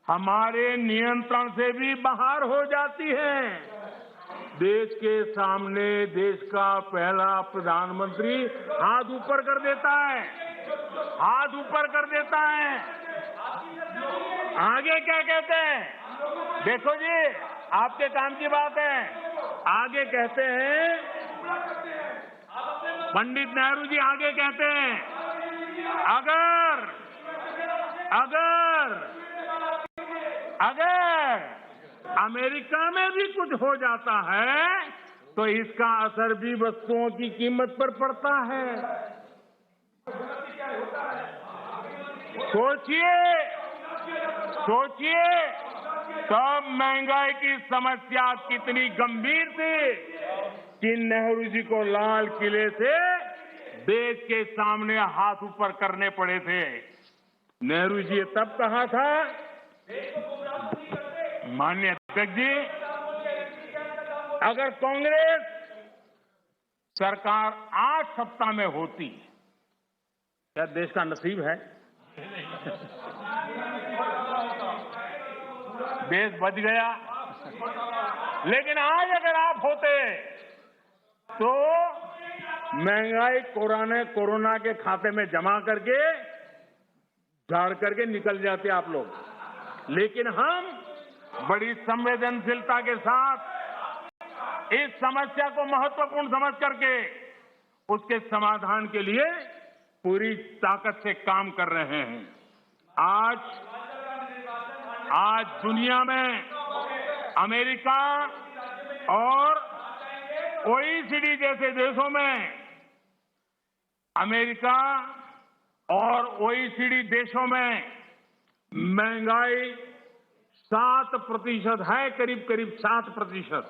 हमारे नियंत्रण से भी बाहर हो जाती हैं। देश के सामने देश का पहला प्रधानमंत्री हाथ ऊपर कर देता है, हाथ ऊपर कर देता है। आगे क्या कहते हैं? देखो जी, आपके काम की बात है। आगे कहते हैं, पंडित नेहरू जी आगे कहते हैं, अगर अमेरिका में भी कुछ हो जाता है तो इसका असर भी वस्तुओं की कीमत पर पड़ता है। सोचिए तब महंगाई की समस्या कितनी गंभीर थी कि नेहरू जी को लाल किले से देश के सामने हाथ ऊपर करने पड़े थे। नेहरू जी तब कहा था, माननीय अध्यक्ष जी, अगर कांग्रेस सरकार 8 सप्ताह में होती, क्या देश का नसीब है? देश बच गया। लेकिन आज अगर आप होते तो महंगाई कोरोना के खाते में जमा करके झाड़ करके निकल जाते आप लोग। लेकिन हम बड़ी संवेदनशीलता के साथ इस समस्या को महत्वपूर्ण समझ करके उसके समाधान के लिए पूरी ताकत से काम कर रहे हैं। आज दुनिया में अमेरिका और ओईसीडी जैसे देशों में, अमेरिका और ओईसीडी देशों में महंगाई 7% है, करीब 7%।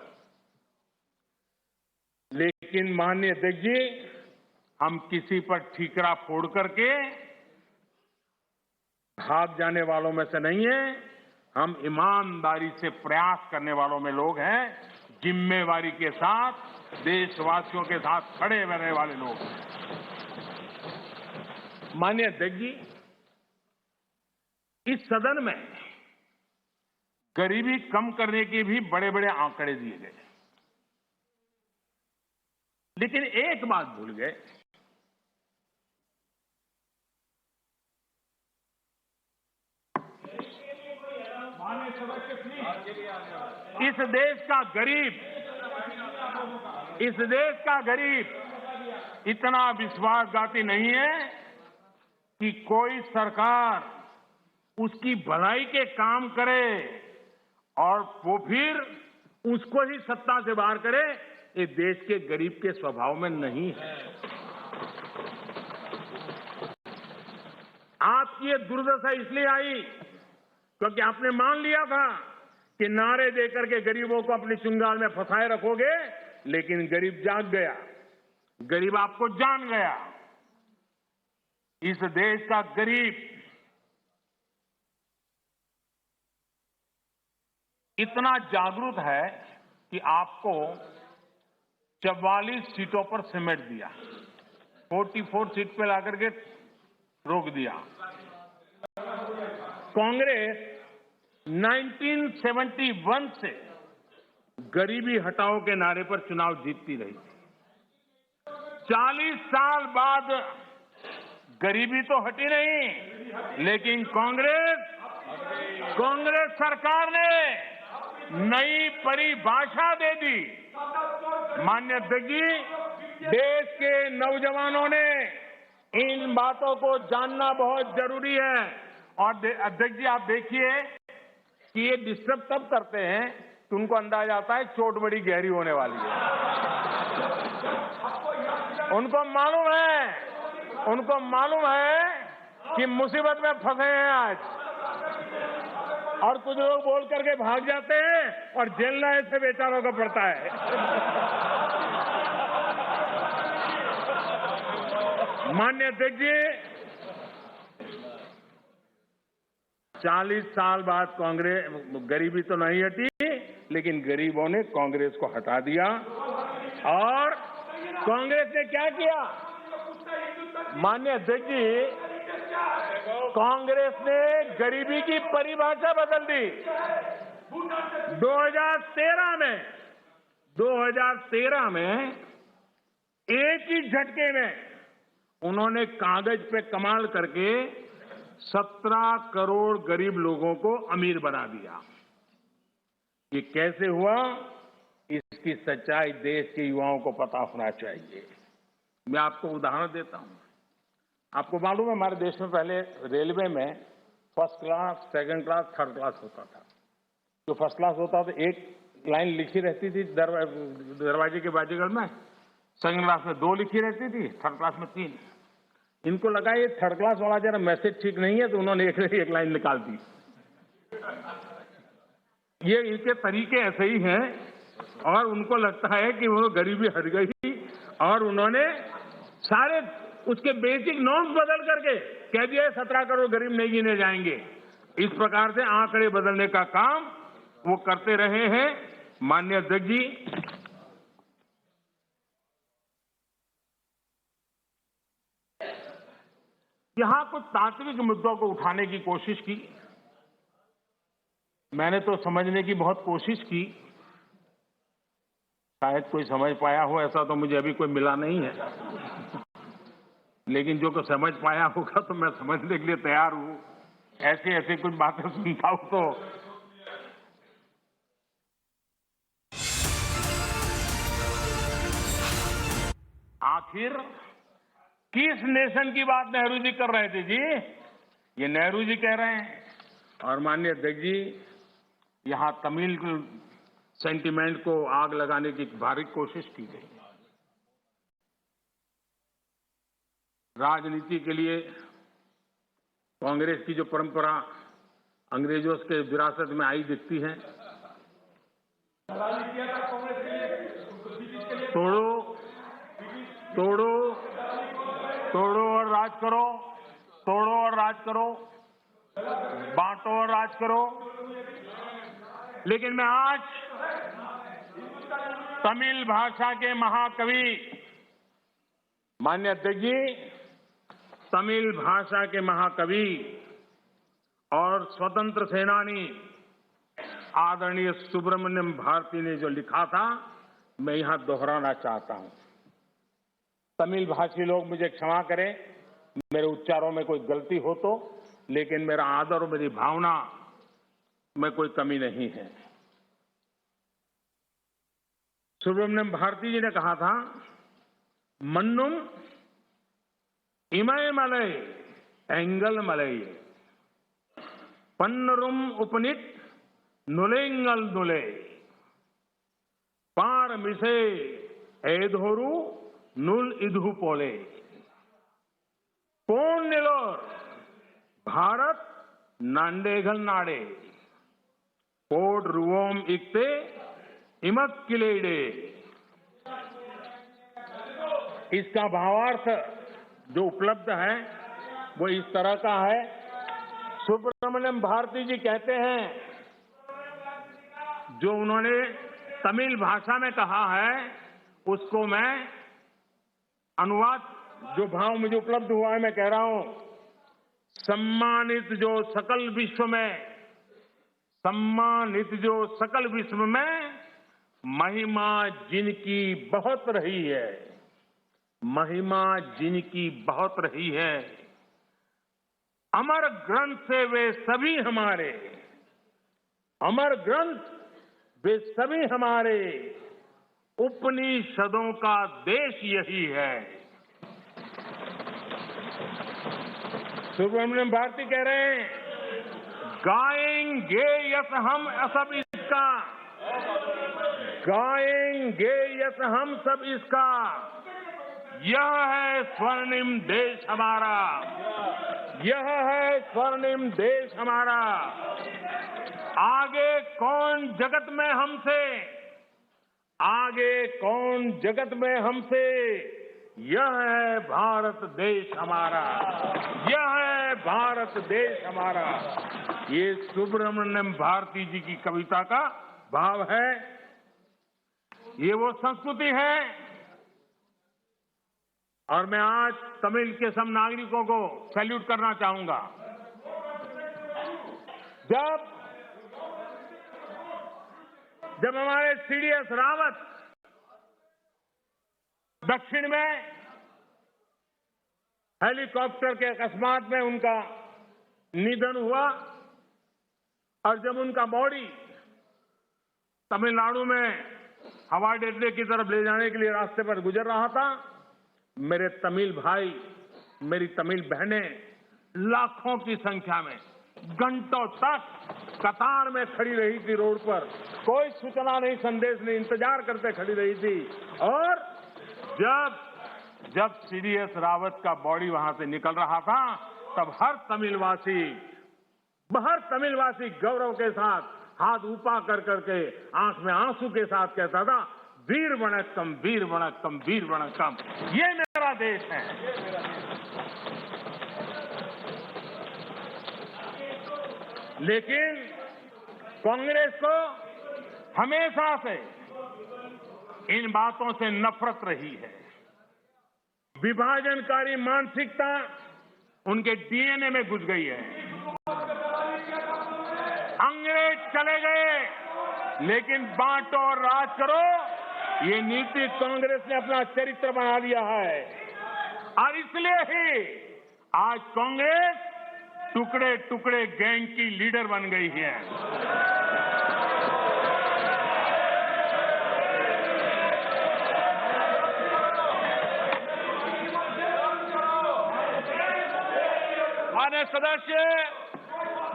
लेकिन माननीय अध्यक्ष जी, हम किसी पर ठीकरा फोड़ करके भाग जाने वालों में से नहीं है। हम ईमानदारी से प्रयास करने वालों में लोग हैं, जिम्मेवारी के साथ देशवासियों के साथ खड़े रहने वाले लोग हैं। माननीय अध्यक्ष जी, इस सदन में गरीबी कम करने के भी बड़े बड़े आंकड़े दिए गए, लेकिन एक बात भूल गए, इस देश का गरीब इतना विश्वासघाती नहीं है कि कोई सरकार उसकी भलाई के काम करे और वो फिर उसको ही सत्ता से बाहर करे। ये देश के गरीब के स्वभाव में नहीं है। आपकी ये दुर्दशा इसलिए आई क्योंकि आपने मान लिया था कि नारे देकर के गरीबों को अपनी चुंगाल में फंसाए रखोगे, लेकिन गरीब जाग गया, गरीब आपको जान गया। इस देश का गरीब इतना जागरूक है कि आपको 44 सीटों पर समेट दिया, 44 सीट पे लाकर के रोक दिया। कांग्रेस 1971 से गरीबी हटाओ के नारे पर चुनाव जीतती रही। 40 साल बाद गरीबी तो हटी नहीं, लेकिन कांग्रेस सरकार ने नई परिभाषा दे दी। माननीय अध्यक्ष जी, देश के नौजवानों ने इन बातों को जानना बहुत जरूरी है। और अध्यक्ष जी, आप देखिए कि ये डिस्टर्ब तब करते हैं कि उनको अंदाजा आता है चोट बड़ी गहरी होने वाली है। उनको मालूम है कि मुसीबत में फंसे हैं आज, और कुछ लोग बोल करके भाग जाते हैं और झेलना ऐसे बेचारों को पड़ता है। माननीय अध्यक्ष जी, 40 साल बाद कांग्रेस गरीबी तो नहीं हटी, लेकिन गरीबों ने कांग्रेस को हटा दिया। और कांग्रेस ने क्या किया? माननीय अध्यक्ष जी, कांग्रेस ने गरीबी की परिभाषा बदल दी। 2013 में एक ही झटके में उन्होंने कागज पे कमाल करके 17 करोड़ गरीब लोगों को अमीर बना दिया। ये कैसे हुआ, इसकी सच्चाई देश के युवाओं को पता होना चाहिए। मैं आपको उदाहरण देता हूं। आपको मालूम है हमारे देश में पहले रेलवे में first class, second class, third class होता था। जो फर्स्ट क्लास होता था एक लाइन लिखी रहती थी दरवाजे के बाजीगर में, सेकंड क्लास में 2 लिखी रहती थी, थर्ड क्लास में 3। इनको लगा ये थर्ड क्लास वाला जरा मैसेज ठीक नहीं है, तो उन्होंने एक लाइन निकाल दी। ये इनके तरीके ऐसे ही हैं और उनको लगता है कि वो गरीबी हट गई और उन्होंने सारे उसके बेसिक नॉर्म्स बदल करके कह दिया 17 करोड़ गरीब नहीं गिने जाएंगे। इस प्रकार से आंकड़े बदलने का काम वो करते रहे हैं। माननीय अध्यक्ष जी, यहां कुछ तात्विक मुद्दों को उठाने की कोशिश की। मैंने तो समझने की बहुत कोशिश की, शायद कोई समझ पाया हो ऐसा तो मुझे अभी कोई मिला नहीं है, लेकिन जो को समझ पाया होगा तो मैं समझने के लिए तैयार हूं। ऐसे ऐसे कुछ बातें सुनता हूं तो आखिर किस नेशन की बात नेहरू जी कर रहे थे जी? ये नेहरू जी कह रहे हैं। और माननीय अध्यक्ष जी, यहां तमिल सेंटिमेंट को आग लगाने की भारी कोशिश की गई। राजनीति के लिए कांग्रेस की जो परंपरा अंग्रेजों के विरासत में आई दिखती है, तोड़ो तोड़ो तोड़ो और राज करो, तोड़ो और राज करो, बांटो और राज करो। लेकिन मैं आज तमिल भाषा के महाकवि, माननीय अध्यक्ष जी, तमिल भाषा के महाकवि और स्वतंत्र सेनानी आदरणीय सुब्रमण्यम भारती ने जो लिखा था, मैं यहां दोहराना चाहता हूं। तमिल भाषी लोग मुझे क्षमा करें, मेरे उच्चारों में कोई गलती हो तो, लेकिन मेरा आदर और मेरी भावना में कोई कमी नहीं है। सुब्रमण्यम भारती जी ने कहा था, मन्नुम इमय मलय एंगल मलय पन्नरुम उपनित नुलेंगल नुले पार मिसे एधोरु नुल इधु पोले पोन निलोर भारत नांडेगल नाडे पोड रुवोम इकते इमक किलेडे। इसका भावार्थ जो उपलब्ध है वो इस तरह का है। सुब्रमण्यम भारती जी कहते हैं, जो उन्होंने तमिल भाषा में कहा है उसको मैं अनुवाद, जो भाव मुझे उपलब्ध हुआ है मैं कह रहा हूं। सम्मानित जो सकल विश्व में, सम्मानित जो सकल विश्व में महिमा जिनकी बहुत रही है, महिमा जिनकी बहुत रही है, अमर ग्रंथ से वे सभी हमारे, अमर ग्रंथ वे सभी हमारे, उपनिषदों का देश यही है। सुब्रमण्यम भारती कह रहे हैं, गाएंगे यस हम सब इसका, गाएंगे यस हम सब इसका, यह है स्वर्णिम देश हमारा, यह है स्वर्णिम देश हमारा। आगे कौन जगत में हमसे, आगे कौन जगत में हमसे, यह है भारत देश हमारा, यह है भारत देश हमारा। ये सुब्रमण्यम भारती जी की कविता का भाव है। ये वो संस्कृति है। और मैं आज तमिल के सब नागरिकों को सैल्यूट करना चाहूंगा। जब हमारे सीडीएस रावत दक्षिण में हेलीकॉप्टर के अकस्मात में उनका निधन हुआ और जब उनका बॉडी तमिलनाडु में हवाई अड्डे की तरफ ले जाने के लिए रास्ते पर गुजर रहा था, मेरे तमिल भाई, मेरी तमिल बहनें लाखों की संख्या में घंटों तक कतार में खड़ी रही थी रोड पर, कोई सूचना नहीं, संदेश नहीं, इंतजार करते खड़ी रही थी। और जब सीडीएस रावत का बॉडी वहां से निकल रहा था, तब हर तमिलवासी गौरव के साथ हाथ ऊपर कर करके आंख में आंसू के साथ कहता था, वीर वणक्कम, वीर वणक्कम, वीर वणक्कम, ये मेरा देश है। लेकिन कांग्रेस को हमेशा से इन बातों से नफरत रही है। विभाजनकारी मानसिकता उनके डीएनए में घुस गई है। अंग्रेज चले गए, लेकिन बांटो और राज करो, ये नीति कांग्रेस ने अपना चरित्र बना लिया है। और इसलिए ही आज कांग्रेस टुकड़े टुकड़े गैंग की लीडर बन गई है।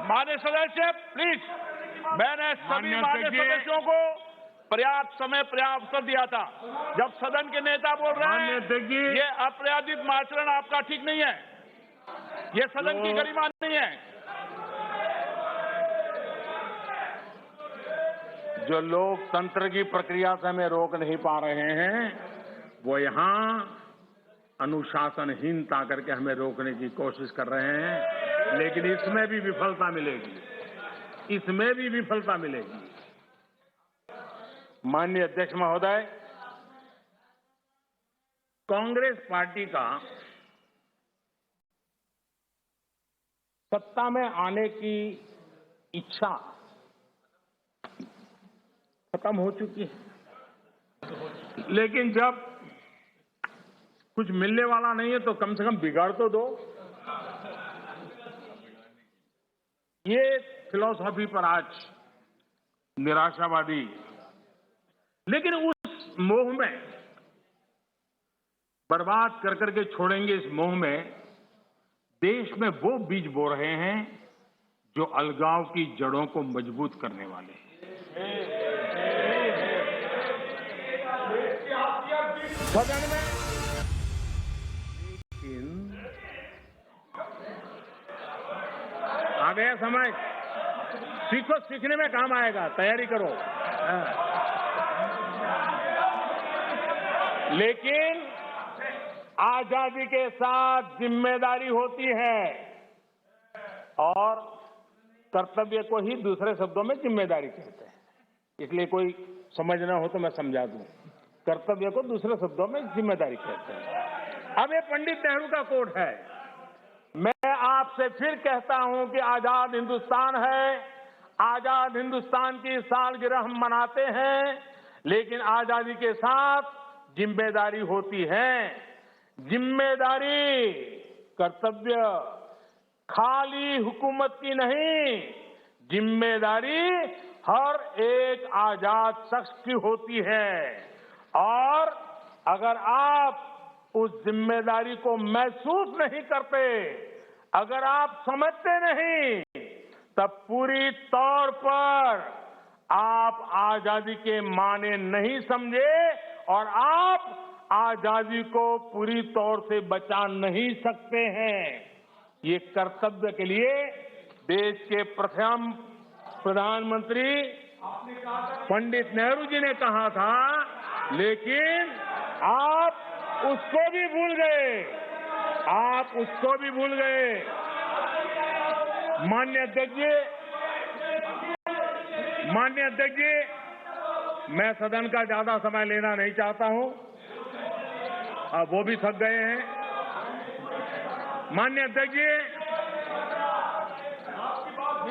माननीय सदस्य प्लीज, मैंने सभी माननीय सदस्यों को पर्याप्त समय पर्याप्त अवसर दिया था। जब सदन के नेता बोल रहे हैं ये अप्रयादित आचरण आपका ठीक नहीं है, ये सदन की गरिमा नहीं है। जो लोकतंत्र की प्रक्रिया से हमें रोक नहीं पा रहे हैं, वो यहां अनुशासनहीनता करके हमें रोकने की कोशिश कर रहे हैं, लेकिन इसमें भी विफलता मिलेगी। माननीय अध्यक्ष महोदय, कांग्रेस पार्टी का सत्ता में आने की इच्छा खत्म हो चुकी है, लेकिन जब कुछ मिलने वाला नहीं है तो कम से कम बिगाड़ तो दो। ये फिलॉसफी पर आज निराशावादी, लेकिन उस मोह में बर्बाद कर करके छोड़ेंगे, इस मोह में देश में वो बीज बो रहे हैं जो अलगाव की जड़ों को मजबूत करने वाले हैं। सदन में आ गया समय, सीखो, सीखने में काम आएगा, तैयारी करो। लेकिन आजादी के साथ जिम्मेदारी होती है, और कर्तव्य को ही दूसरे शब्दों में जिम्मेदारी कहते हैं। इसलिए कोई समझना हो तो मैं समझा दूं, कर्तव्य को दूसरे शब्दों में जिम्मेदारी कहते हैं। अब ये पंडित नेहरू का कोट है। मैं आपसे फिर कहता हूं कि आजाद हिंदुस्तान है, आजाद हिंदुस्तान की सालगिरह हम मनाते हैं, लेकिन आजादी के साथ जिम्मेदारी होती है। जिम्मेदारी, कर्तव्य खाली हुकूमत की नहीं, जिम्मेदारी हर एक आजाद शख्स की होती है। और अगर आप उस जिम्मेदारी को महसूस नहीं करते, अगर आप समझते नहीं, तब पूरी तौर पर आप आजादी के माने नहीं समझे और आप आजादी को पूरी तौर से बचा नहीं सकते हैं। ये कर्तव्य के लिए देश के प्रथम प्रधानमंत्री पंडित नेहरू जी ने कहा था, लेकिन आप उसको भी भूल गए, आप उसको भी भूल गए। माननीय अध्यक्ष जी, मैं सदन का ज्यादा समय लेना नहीं चाहता हूं, अब वो भी थक गए हैं। माननीय अध्यक्ष जी,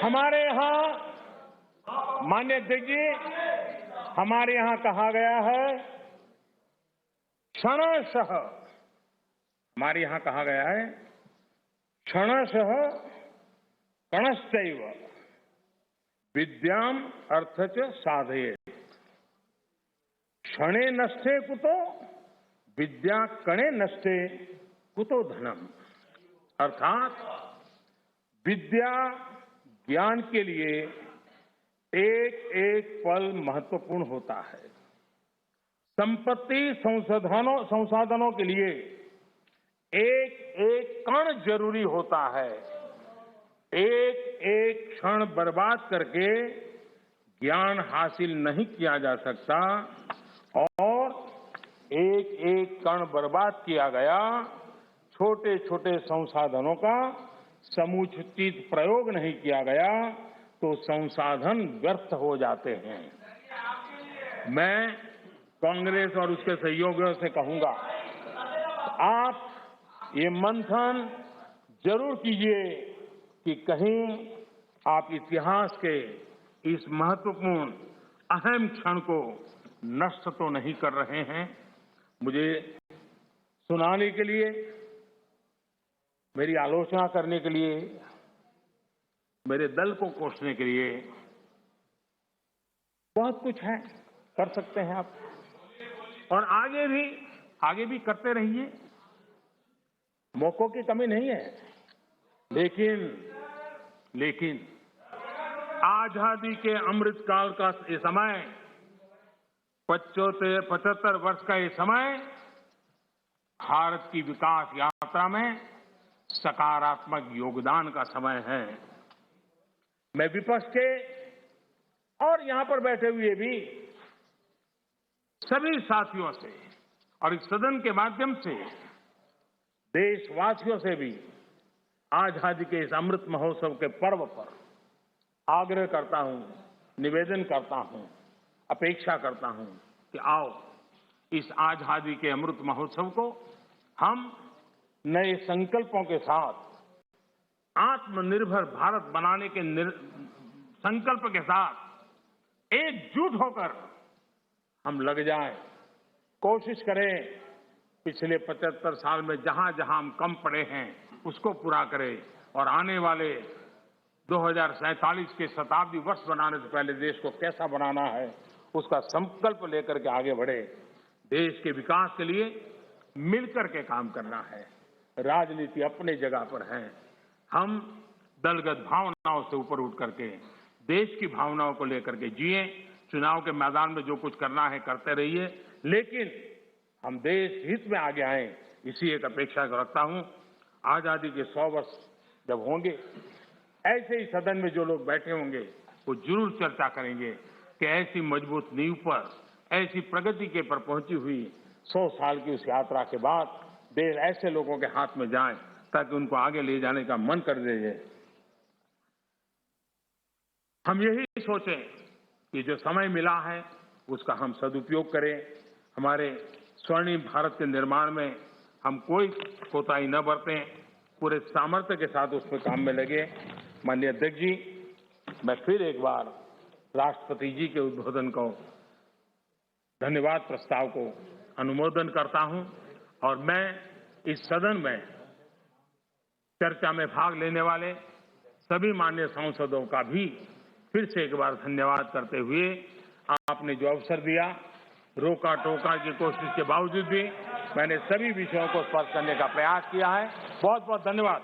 हमारे यहाँ माननीय अध्यक्ष जी, हमारे यहाँ कहा गया है क्षणशः, हमारे यहाँ कहा गया है क्षणशः कणश्चैव विद्याम अर्थ च साधयेत्। क्षणे नष्टे कुतो विद्या कणे नष्टे कुतो धनम। अर्थात विद्या ज्ञान के लिए एक एक पल महत्वपूर्ण होता है। संपत्ति संसाधनों के लिए एक एक कण जरूरी होता है। एक एक क्षण बर्बाद करके ज्ञान हासिल नहीं किया जा सकता और एक एक कण बर्बाद किया गया, छोटे छोटे संसाधनों का समुचित प्रयोग नहीं किया गया तो संसाधन व्यर्थ हो जाते हैं। मैं कांग्रेस और उसके सहयोगियों से कहूंगा, आप ये मंथन जरूर कीजिए कि कहीं आप इतिहास के इस महत्वपूर्ण अहम क्षण को नष्ट तो नहीं कर रहे हैं। मुझे सुनाने के लिए, मेरी आलोचना करने के लिए, मेरे दल को कोसने के लिए बहुत कुछ है, कर सकते हैं आप और आगे भी करते रहिए, मौकों की कमी नहीं है। लेकिन आजादी के अमृत काल का ये समय, 75 वर्ष का ये समय भारत की विकास यात्रा में सकारात्मक योगदान का समय है। मैं विपक्ष के और यहां पर बैठे हुए भी सभी साथियों से और इस सदन के माध्यम से देशवासियों से भी आजादी के इस अमृत महोत्सव के पर्व पर आग्रह करता हूं, निवेदन करता हूं, अपेक्षा करता हूं कि आओ इस आजादी के अमृत महोत्सव को हम नए संकल्पों के साथ, आत्मनिर्भर भारत बनाने के संकल्प के साथ एकजुट होकर हम लग जाएं, कोशिश करें पिछले 75 साल में जहां जहां हम कम पड़े हैं उसको पूरा करें और आने वाले 2047 के शताब्दी वर्ष बनाने से पहले देश को कैसा बनाना है उसका संकल्प लेकर के आगे बढ़े। देश के विकास के लिए मिलकर के काम करना है। राजनीति अपने जगह पर है। हम दलगत भावनाओं से ऊपर उठ करके देश की भावनाओं को लेकर के जिए। चुनाव के मैदान में जो कुछ करना है करते रहिए, लेकिन हम देश हित में आगे आए, इसी एक अपेक्षा रखता हूं। आजादी के 100 वर्ष जब होंगे, ऐसे ही सदन में जो लोग बैठे होंगे वो जरूर चर्चा करेंगे कि ऐसी मजबूत नींव पर, ऐसी प्रगति के पर पहुंची हुई 100 साल की उस यात्रा के बाद देश ऐसे लोगों के हाथ में जाए ताकि उनको आगे ले जाने का मन कर दे। हम यही सोचें कि जो समय मिला है उसका हम सदुपयोग करें। हमारे स्वर्णिम भारत के निर्माण में हम कोई कोताही न बरतें, पूरे सामर्थ्य के साथ उस पर काम में लगे। माननीय अध्यक्ष जी, मैं फिर एक बार राष्ट्रपति जी के उद्बोधन को, धन्यवाद प्रस्ताव को अनुमोदन करता हूं और मैं इस सदन में चर्चा में भाग लेने वाले सभी माननीय सांसदों का भी फिर से एक बार धन्यवाद करते हुए, आपने जो अवसर दिया, रोका टोका की कोशिश के बावजूद भी मैंने सभी विषयों को स्पर्श करने का प्रयास किया है। बहुत बहुत धन्यवाद।